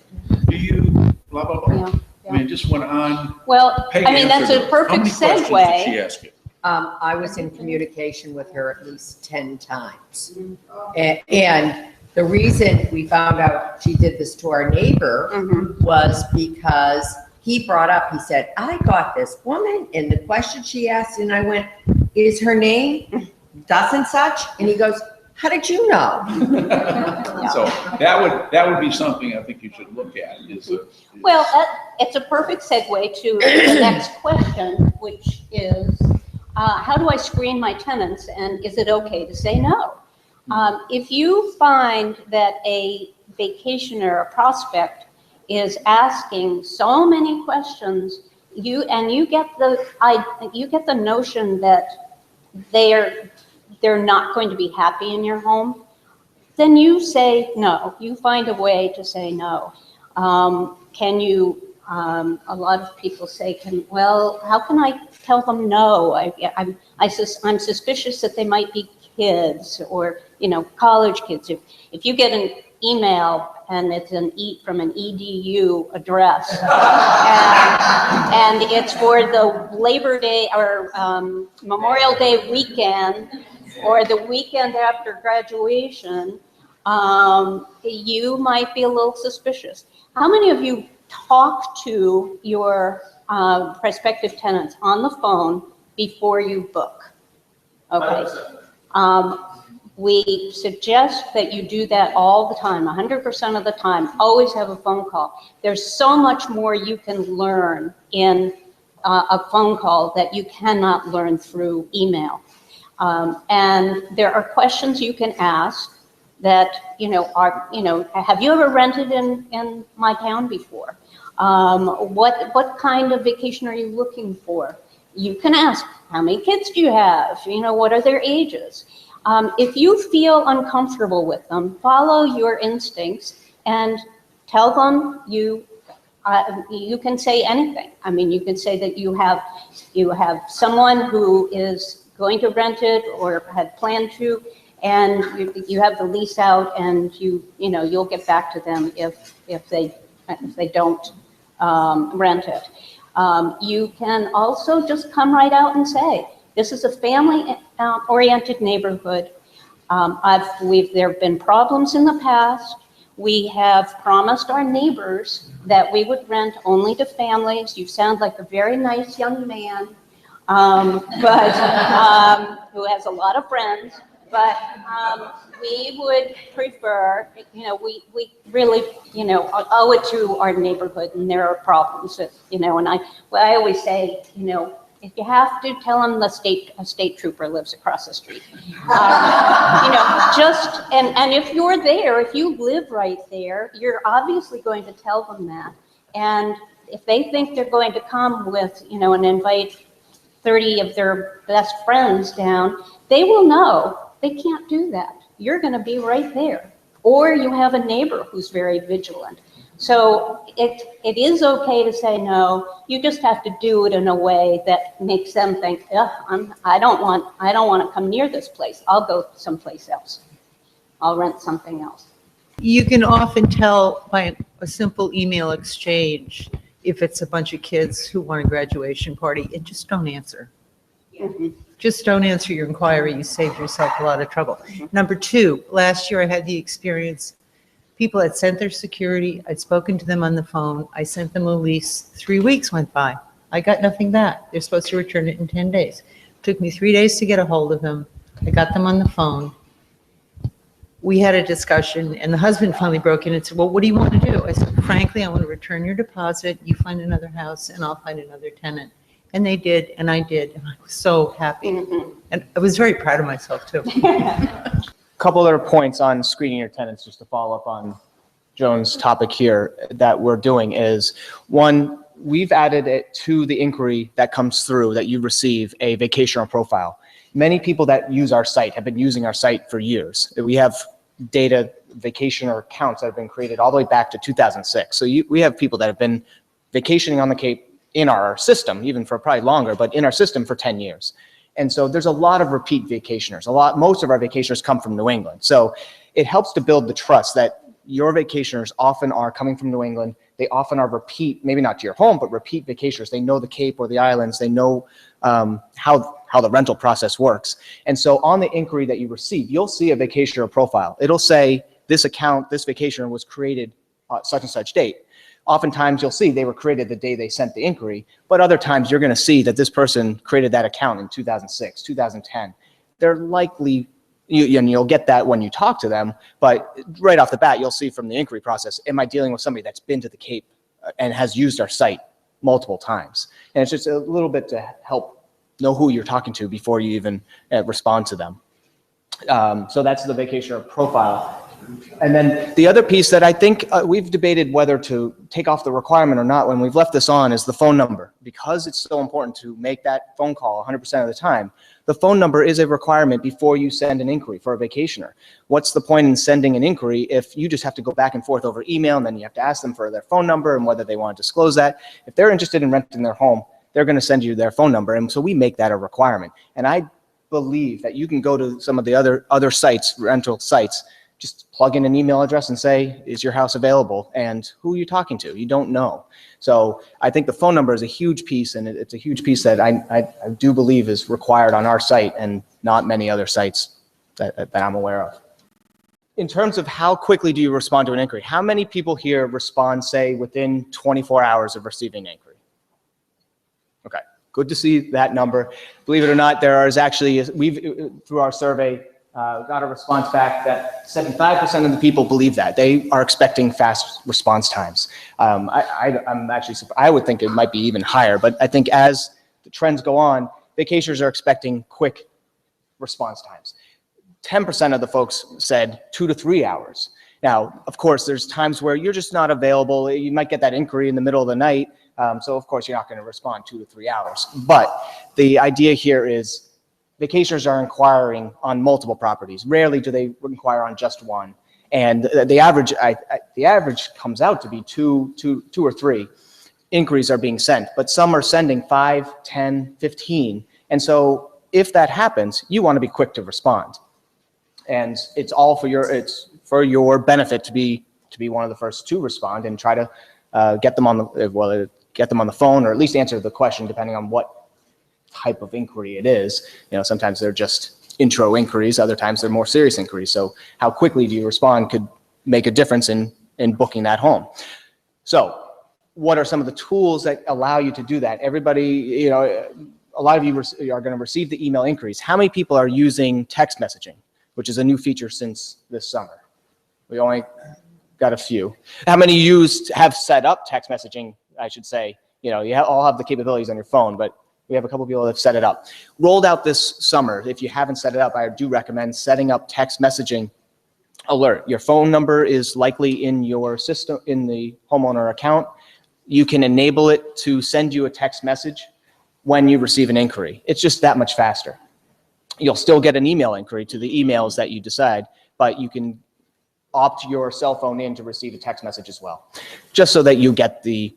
Do you blah, blah, blah? Yeah. I mean, it just went on. Well, Peg that's answered a it. perfect How many questions did she segue. ask you? I was in communication with her at least 10 times. And the reason we found out she did this to our neighbor was because he brought up, he said, I got this woman and the question she asked, and I went, is her name thus and such? And he goes, how did you know? So that would be something I think you should look at. Well, it's a perfect segue to the next question, which is, how do I screen my tenants, and is it okay to say no? If you find that a vacationer, a prospect, is asking so many questions, you get the notion that they're not going to be happy in your home, then you say no. You find a way to say no. Can you? A lot of people say, how can I tell them no? I'm suspicious that they might be kids or college kids. If you get an email and it's from an EDU address and it's for the Labor Day or Memorial Day weekend or the weekend after graduation, you might be a little suspicious. How many of you talk to your prospective tenants on the phone before you book? Okay. We suggest that you do that all the time, 100% of the time. Always have a phone call. There's so much more you can learn in a phone call that you cannot learn through email. And there are questions you can ask that, have you ever rented in my town before? What kind of vacation are you looking for? You can ask, how many kids do you have? What are their ages? If you feel uncomfortable with them, follow your instincts and tell them You can say anything. I mean, you can say that you have someone who is going to rent it or had planned to, and you have the lease out, and you'll get back to them if they don't rent it. You can also just come right out and say, this is a family-oriented neighborhood. There have been problems in the past. We have promised our neighbors that we would rent only to families. You sound like a very nice young man, but who has a lot of friends. But we would prefer, we really, owe it to our neighborhood, and there are problems that, and I always say, if you have to, tell them a state trooper lives across the street. And if you're there, if you live right there, you're obviously going to tell them that. And if they think they're going to come with, and invite 30 of their best friends down, they will know they can't do that. You're going to be right there. Or you have a neighbor who's very vigilant. So it is okay to say no. You just have to do it in a way that makes them think, I don't want to come near this place. I'll go someplace else. I'll rent something else. You can often tell by a simple email exchange if it's a bunch of kids who want a graduation party, and just don't answer. Mm-hmm. Just don't answer your inquiry. You saved yourself a lot of trouble. Number two, last year I had the experience, people had sent their security. I'd spoken to them on the phone. I sent them a lease. 3 weeks went by. I got nothing back. They're supposed to return it in 10 days. It took me 3 days to get a hold of them. I got them on the phone. We had a discussion, and the husband finally broke in and said, well, what do you want to do? I said, frankly, I want to return your deposit. You find another house, and I'll find another tenant. And they did, and I did, and I was so happy. Mm-hmm. And I was very proud of myself, too. A couple other points on screening your tenants, just to follow up on Joan's topic here that we're doing is, one, we've added it to the inquiry that comes through that you receive a vacationer profile. Many people that use our site have been using our site for years. We have data vacationer accounts that have been created all the way back to 2006. So we have people that have been vacationing on the Cape in our system, even for probably longer, but in our system for 10 years. And so there's a lot of repeat vacationers. Most of our vacationers come from New England. So it helps to build the trust that your vacationers often are coming from New England. They often are repeat, maybe not to your home, but repeat vacationers. They know the Cape or the islands. They know how the rental process works. And so on the inquiry that you receive, you'll see a vacationer profile. It'll say this account, this vacationer was created such and such date. Oftentimes you'll see they were created the day they sent the inquiry, but other times you're going to see that this person created that account in 2006, 2010. They're likely, and you'll get that when you talk to them, but right off the bat, you'll see from the inquiry process, am I dealing with somebody that's been to the Cape and has used our site multiple times? And it's just a little bit to help know who you're talking to before you even respond to them. So that's the vacationer profile. And then the other piece that I think we've debated whether to take off the requirement or not when we've left this on is the phone number. Because it's so important to make that phone call 100% of the time, the phone number is a requirement before you send an inquiry for a vacationer. What's the point in sending an inquiry if you just have to go back and forth over email, and then you have to ask them for their phone number and whether they want to disclose that? If they're interested in renting their home, they're going to send you their phone number. And so we make that a requirement. And I believe that you can go to some of the other sites, rental sites, just plug in an email address and say, is your house available? And who are you talking to? You don't know. So I think the phone number is a huge piece, and it's a huge piece that I do believe is required on our site and not many other sites that I'm aware of. In terms of how quickly do you respond to an inquiry, how many people here respond, say, within 24 hours of receiving an inquiry? Okay, good to see that number. Believe it or not, there is actually, through our survey, got a response back that 75% of the people believe that. They are expecting fast response times. I'm actually, I would think it might be even higher, but I think as the trends go on, vacationers are expecting quick response times. 10% of the folks said 2 to 3 hours. Now, of course, there's times where you're just not available. You might get that inquiry in the middle of the night. So of course, you're not going to respond 2 to 3 hours. But the idea here is vacationers are inquiring on multiple properties. Rarely do they inquire on just one. And the average comes out to be two or three inquiries are being sent, but some are sending 5, 10, 15. And so if that happens, you want to be quick to respond. And it's all for your benefit to be one of the first to respond and try to get them on the phone, or at least answer the question depending on what type of inquiry it is. Sometimes they're just intro inquiries, other times they're more serious inquiries. So how quickly do you respond could make a difference in booking that home. So what are some of the tools that allow you to do that? Everybody, a lot of you are going to receive the email inquiries. How many people are using text messaging, which is a new feature since this summer? We only got a few. How many have set up text messaging, I should say? You all have the capabilities on your phone, but we have a couple people that have set it up. Rolled out this summer. If you haven't set it up, I do recommend setting up text messaging alert. Your phone number is likely in your system, in the homeowner account. You can enable it to send you a text message when you receive an inquiry. It's just that much faster. You'll still get an email inquiry to the emails that you decide, but you can opt your cell phone in to receive a text message as well, just so that you get the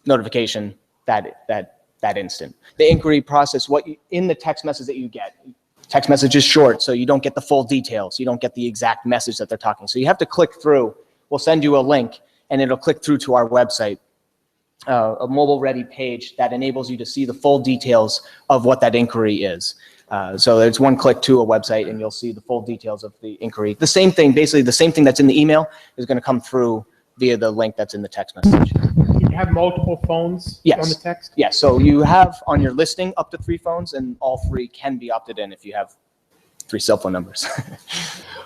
notification that instant. The inquiry process, in the text message that you get, text message is short, so you don't get the full details. You don't get the exact message that they're talking. So you have to click through. We'll send you a link, and it'll click through to our website, a mobile-ready page that enables you to see the full details of what that inquiry is. So there's one click to a website, and you'll see the full details of the inquiry. The same thing, basically the same thing that's in the email is going to come through via the link that's in the text message. You have multiple phones on the text? Yes, so you have on your listing up to 3 phones, and all 3 can be opted in if you have 3 cell phone numbers.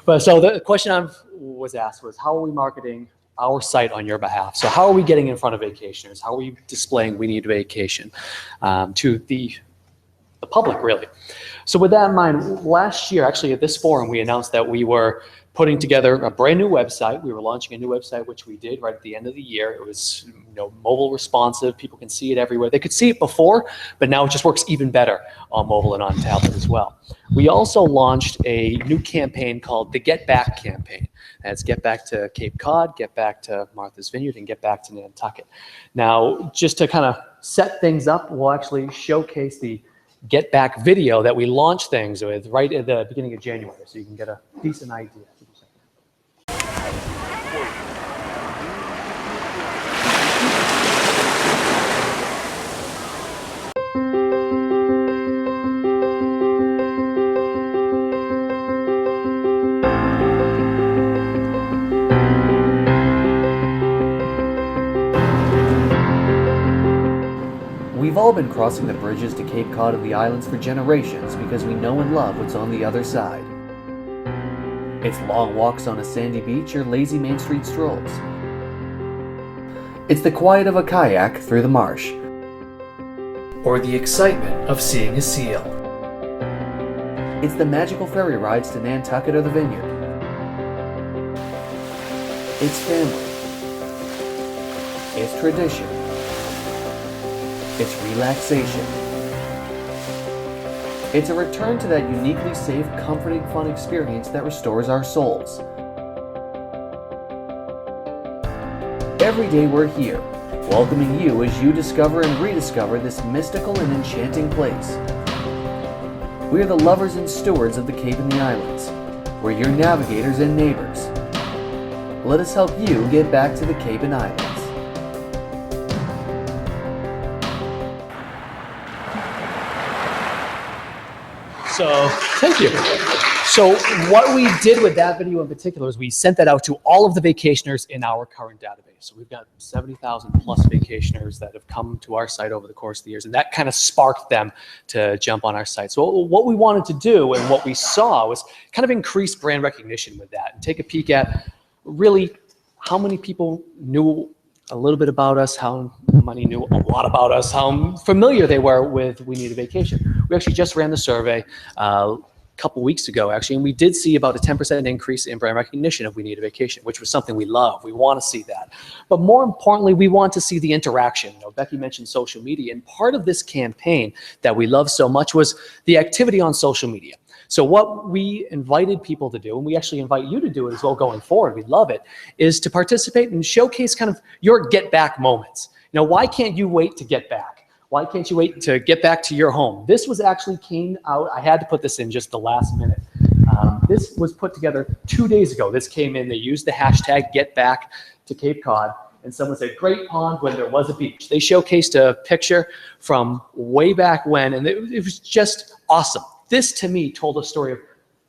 But so the question I was asked was, how are we marketing our site on your behalf? So how are we getting in front of vacationers? How are we displaying We Need a Vacation to the public, really? So with that in mind, last year, actually at this forum, we announced that we were putting together a brand new website. We were launching a new website, which we did right at the end of the year. It was mobile responsive. People can see it everywhere. They could see it before, but now it just works even better on mobile and on tablet as well. We also launched a new campaign called the Get Back campaign. That's get back to Cape Cod, get back to Martha's Vineyard, and get back to Nantucket. Now, just to kind of set things up, we'll actually showcase the Get Back video that we launched things with right at the beginning of January, so you can get a decent idea. We've all been crossing the bridges to Cape Cod and the islands for generations because we know and love what's on the other side. It's long walks on a sandy beach or lazy Main Street strolls. It's the quiet of a kayak through the marsh. Or the excitement of seeing a seal. It's the magical ferry rides to Nantucket or the Vineyard. It's family. It's tradition. It's relaxation. It's a return to that uniquely safe, comforting, fun experience that restores our souls. Every day we're here, welcoming you as you discover and rediscover this mystical and enchanting place. We're the lovers and stewards of the Cape and the Islands. We're your navigators and neighbors. Let us help you get back to the Cape and Islands. So, thank you. So what we did with that video in particular is we sent that out to all of the vacationers in our current database. So we've got 70,000 plus vacationers that have come to our site over the course of the years, and that kind of sparked them to jump on our site. So what we wanted to do and what we saw was kind of increase brand recognition with that and take a peek at really how many people knew a little bit about us, how many knew a lot about us, how familiar they were with We Need a Vacation. We actually just ran the survey a couple weeks ago, actually, and we did see about a 10% increase in brand recognition of We Need a Vacation, which was something we love. We want to see that. But more importantly, we want to see the interaction. Becky mentioned social media, and part of this campaign that we love so much was the activity on social media. So what we invited people to do, and we actually invite you to do it as well going forward, we'd love it, is to participate and showcase kind of your get back moments. Why can't you wait to get back? Why can't you wait to get back to your home? This was actually came out, I had to put this in just the last minute. This was put together 2 days ago. This came in, they used the hashtag Get Back to Cape Cod, and someone said, great pond when there was a beach. They showcased a picture from way back when, and it was just awesome. This to me told a story of,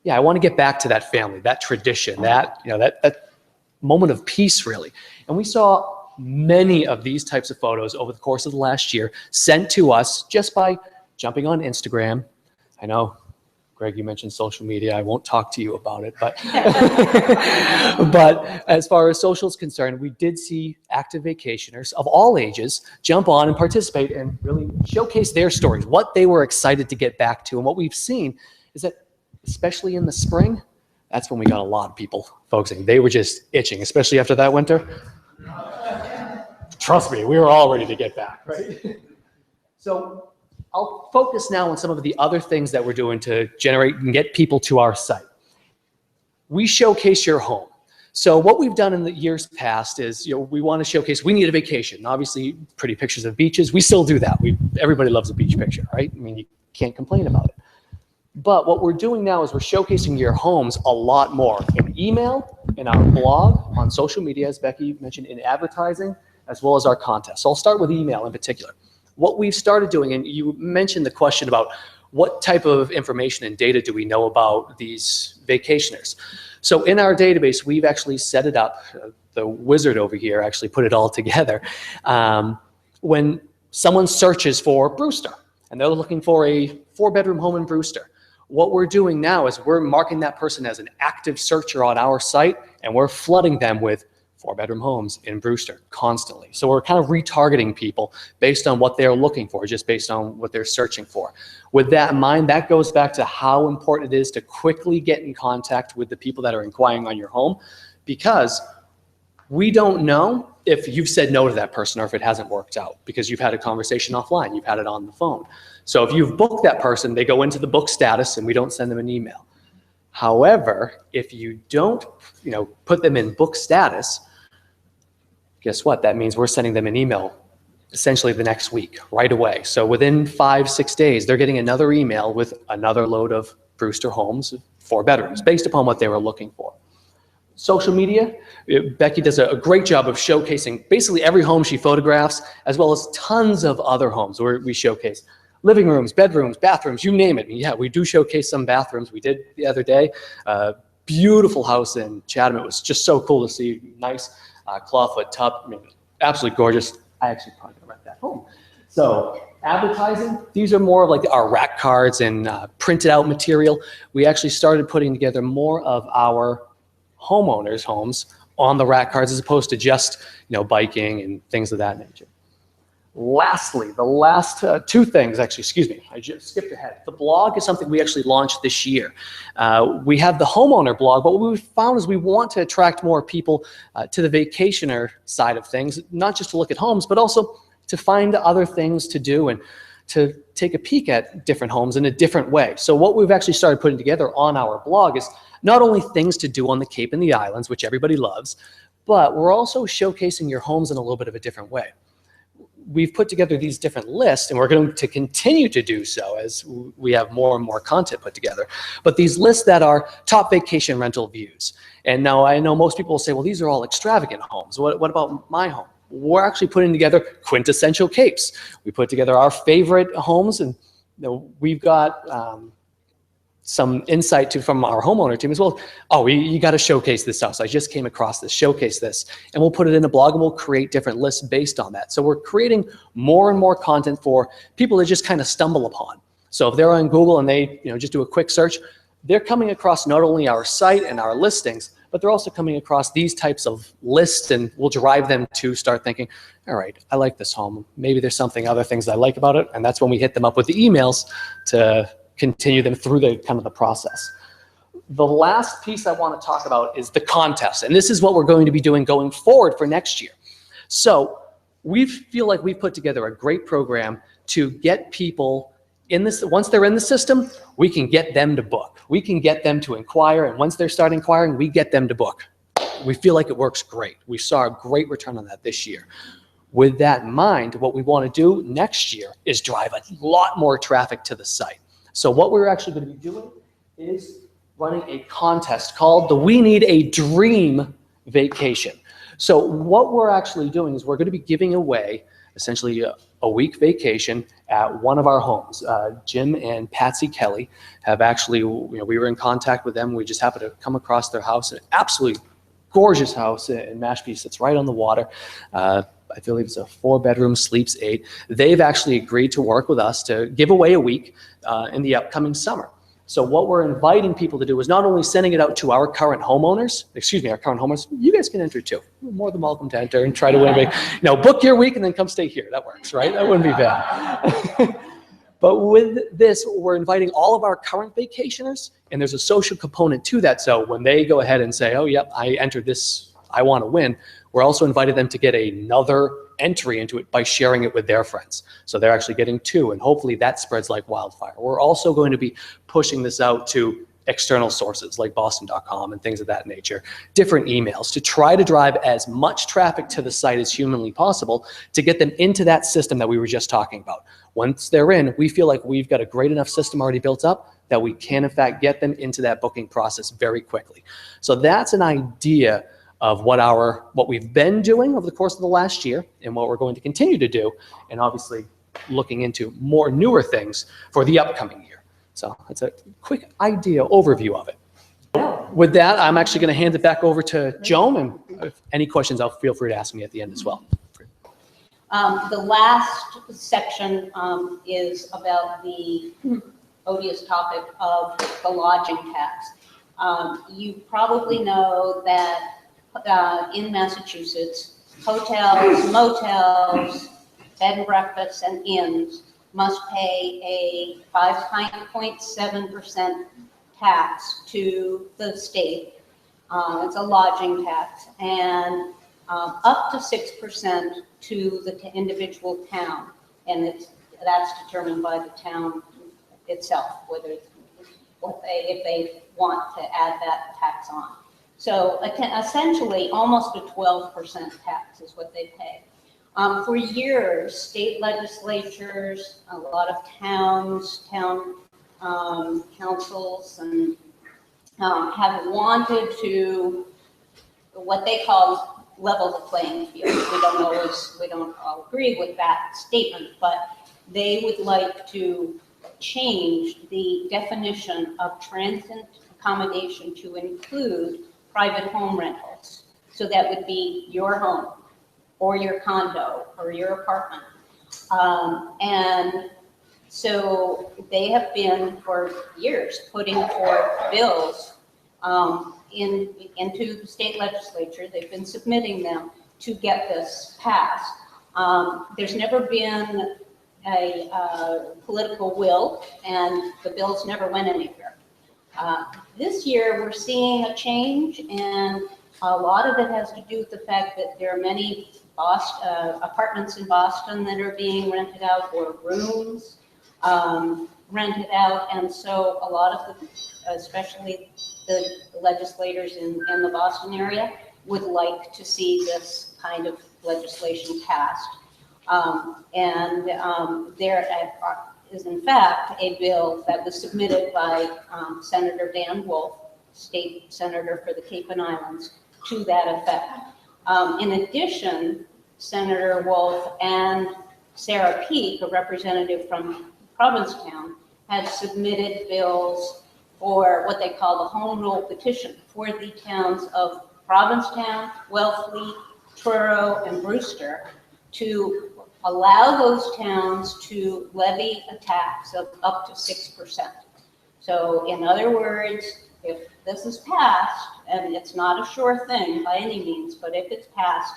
yeah, I want to get back to that family, that tradition, that moment of peace, really. And we saw many of these types of photos over the course of the last year sent to us just by jumping on Instagram. I know, Greg, you mentioned social media. I won't talk to you about it, but but as far as social is concerned, we did see active vacationers of all ages jump on and participate and really showcase their stories, what they were excited to get back to. And what we've seen is that, especially in the spring, that's when we got a lot of people focusing. They were just itching, especially after that winter. Trust me, we were all ready to get back, right? So I'll focus now on some of the other things that we're doing to generate and get people to our site. We showcase your home. So what we've done in the years past is, we want to showcase, we need a vacation. Obviously, pretty pictures of beaches. We still do that. Everybody loves a beach picture, right? I mean, you can't complain about it. But what we're doing now is we're showcasing your homes a lot more in email, in our blog, on social media, as Becky mentioned, in advertising, as well as our contest. So I'll start with email in particular. What we've started doing, and you mentioned the question about what type of information and data do we know about these vacationers. So in our database, we've actually set it up. The wizard over here actually put it all together. When someone searches for Brewster, and they're looking for a 4-bedroom home in Brewster, what we're doing now is we're marking that person as an active searcher on our site, and we're flooding them with 4-bedroom homes in Brewster constantly. So we're kind of retargeting people based on what they're looking for, just based on what they're searching for. With that in mind, that goes back to how important it is to quickly get in contact with the people that are inquiring on your home, because we don't know if you've said no to that person or if it hasn't worked out, because you've had a conversation offline, you've had it on the phone. So if you've booked that person, they go into the book status and we don't send them an email. However, if you don't, put them in book status, guess what? That means we're sending them an email essentially the next week, right away. So within 5-6 days, they're getting another email with another load of Brewster homes, 4 bedrooms, based upon what they were looking for. Social media, Becky does a great job of showcasing basically every home she photographs, as well as tons of other homes where we showcase living rooms, bedrooms, bathrooms, you name it. Yeah, we do showcase some bathrooms. We did the other day. Beautiful house in Chatham. It was just so cool to see. Nice clawfoot tub. I mean, absolutely gorgeous. I actually probably gonna rent that home. So advertising, these are more of like our rack cards and printed out material. We actually started putting together more of our homeowners' homes on the rack cards as opposed to just, biking and things of that nature. Lastly, the last 2 things, actually, excuse me, I just skipped ahead. The blog is something we actually launched this year. We have the homeowner blog, but what we found is we want to attract more people to the vacationer side of things, not just to look at homes, but also to find other things to do and to take a peek at different homes in a different way. So what we've actually started putting together on our blog is not only things to do on the Cape and the Islands, which everybody loves, but we're also showcasing your homes in a little bit of a different way. We've put together these different lists, and we're going to continue to do so as we have more and more content put together. But these lists that are top vacation rental views. And now I know most people will say, well, these are all extravagant homes. What about my home? We're actually putting together quintessential Capes. We put together our favorite homes, and we've got some insight from our homeowner team as well. Oh, you got to showcase this house. I just came across this, showcase this. And we'll put it in a blog and we'll create different lists based on that. So we're creating more and more content for people to just kind of stumble upon. So if they're on Google and they just do a quick search, they're coming across not only our site and our listings, but they're also coming across these types of lists, and we'll drive them to start thinking, all right, I like this home. Maybe there's other things I like about it. And that's when we hit them up with the emails to continue them through the kind of the process. The last piece I want to talk about is the contest. And this is what we're going to be doing going forward for next year. So we feel like we've put together a great program to get people once they're in the system, we can get them to book. We can get them to inquire, and once they start inquiring, we get them to book. We feel like it works great. We saw a great return on that this year. With that in mind, what we want to do next year is drive a lot more traffic to the site. So what we're actually going to be doing is running a contest called the We Need a Dream Vacation. So what we're actually doing is we're going to be giving away essentially a week vacation at one of our homes. Jim and Patsy Kelly have actually, we were in contact with them. We just happened to come across their house, an absolutely gorgeous house in Mashpee. It's right on the water. I believe it's a 4-bedroom, sleeps 8. They've actually agreed to work with us to give away a week in the upcoming summer. So what we're inviting people to do is not only sending it out to our current homeowners, you guys can enter too. You're more than welcome to enter and try to win a week. Book your week and then come stay here. That works, right? That wouldn't be bad. But with this, we're inviting all of our current vacationers, and there's a social component to that. So when they go ahead and say, oh, yep, I entered this, I want to win, we're also inviting them to get another entry into it by sharing it with their friends. So they're actually getting 2, and hopefully that spreads like wildfire. We're also going to be pushing this out to external sources like Boston.com and things of that nature, different emails, to try to drive as much traffic to the site as humanly possible to get them into that system that we were just talking about. Once they're in, we feel like we've got a great enough system already built up that we can, in fact, get them into that booking process very quickly. So that's an idea of what we've been doing over the course of the last year and what we're going to continue to do, and obviously looking into more newer things for the upcoming year. So that's a quick idea overview of it. With that, I'm actually going to hand it back over to Joan, and if any questions, feel free to ask me at the end as well. The last section is about the odious topic of the lodging tax. You probably know that in Massachusetts, hotels, motels, bed and breakfasts, and inns must pay a 5.7% tax to the state. It's a lodging tax, and up to 6% to the individual town, and that's determined by the town itself, if they want to add that tax on. So essentially, almost a 12% tax is what they pay. For years, state legislatures, a lot of towns, town councils, and have wanted to, what they call level the playing field. We don't all agree with that statement, but they would like to change the definition of transient accommodation to include private home rentals. So that would be your home or your condo or your apartment. And so they have been for years putting forth bills into the state legislature. They've been submitting them to get this passed. There's never been a political will, and the bills never went anywhere. This year, we're seeing a change, and a lot of it has to do with the fact that there are many apartments in Boston that are being rented out, or rooms rented out, and so a lot of the, especially the legislators in the Boston area, would like to see this kind of legislation passed. There is in fact a bill that was submitted by Senator Dan Wolf, state senator for the Cape and Islands, to that effect. In addition, Senator Wolf and Sarah Peake, a representative from Provincetown, had submitted bills for what they call the home rule petition for the towns of Provincetown, Wellfleet, Truro, and Brewster to allow those towns to levy a tax of up to 6%. So in other words, if this is passed, and it's not a sure thing by any means, but if it's passed,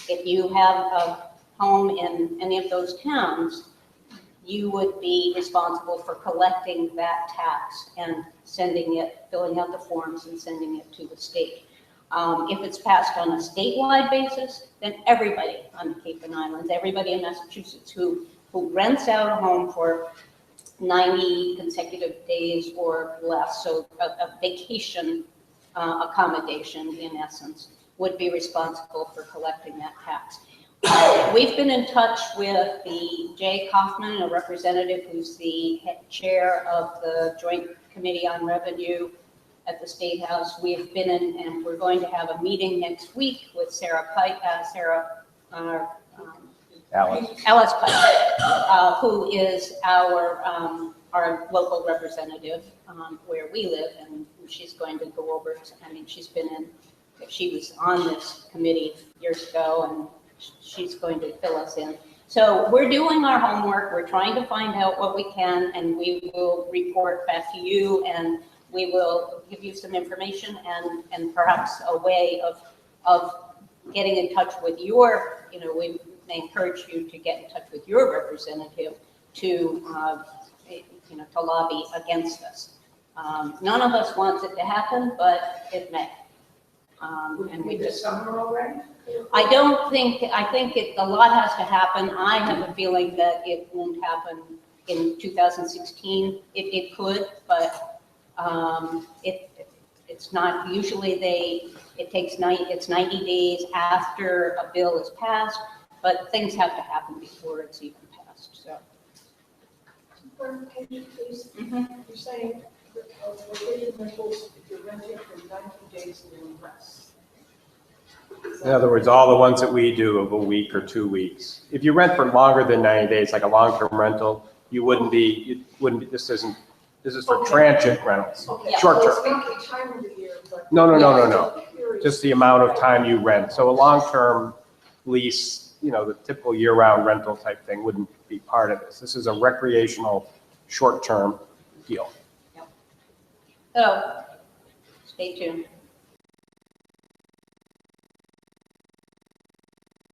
if you have a home in any of those towns, you would be responsible for collecting that tax and sending it, filling out the forms and sending it to the state. If it's passed on a statewide basis, then everybody on the Cape and Islands, everybody in Massachusetts who who rents out a home for 90 consecutive days or less, so a vacation accommodation in essence, would be responsible for collecting that tax. We've been in touch with the Jay Kaufman, a representative who's the chair of the Joint Committee on Revenue at the State House. We've been in, and we're going to have a meeting next week with Alice Pike, who is our local representative where we live, and she's going to go over, I mean, she was on this committee years ago, and she's going to fill us in. So we're doing our homework, we're trying to find out what we can, and we will report back to you, and we will give you some information and perhaps a way of getting in touch with your, we may encourage you to get in touch with your representative to to lobby against us. None of us wants it to happen, but it may. And we just summer already. I think a lot has to happen. I have a feeling that it won't happen in 2016. It could, but it's not. Usually it's 90 days after a bill is passed, but things have to happen before it's even passed. So. Clarification, please. You're saying vacation rentals, if you're renting for 90 days or less. In other words, all the ones that we do of a week or 2 weeks. If you rent for longer than 90 days, like a long-term rental, this is for transient rentals, short-term. So it's not the time of the year, but. No. Just the amount of time you rent. So a long-term lease, the typical year-round rental type thing wouldn't be part of this. This is a recreational, short-term deal. So, stay tuned.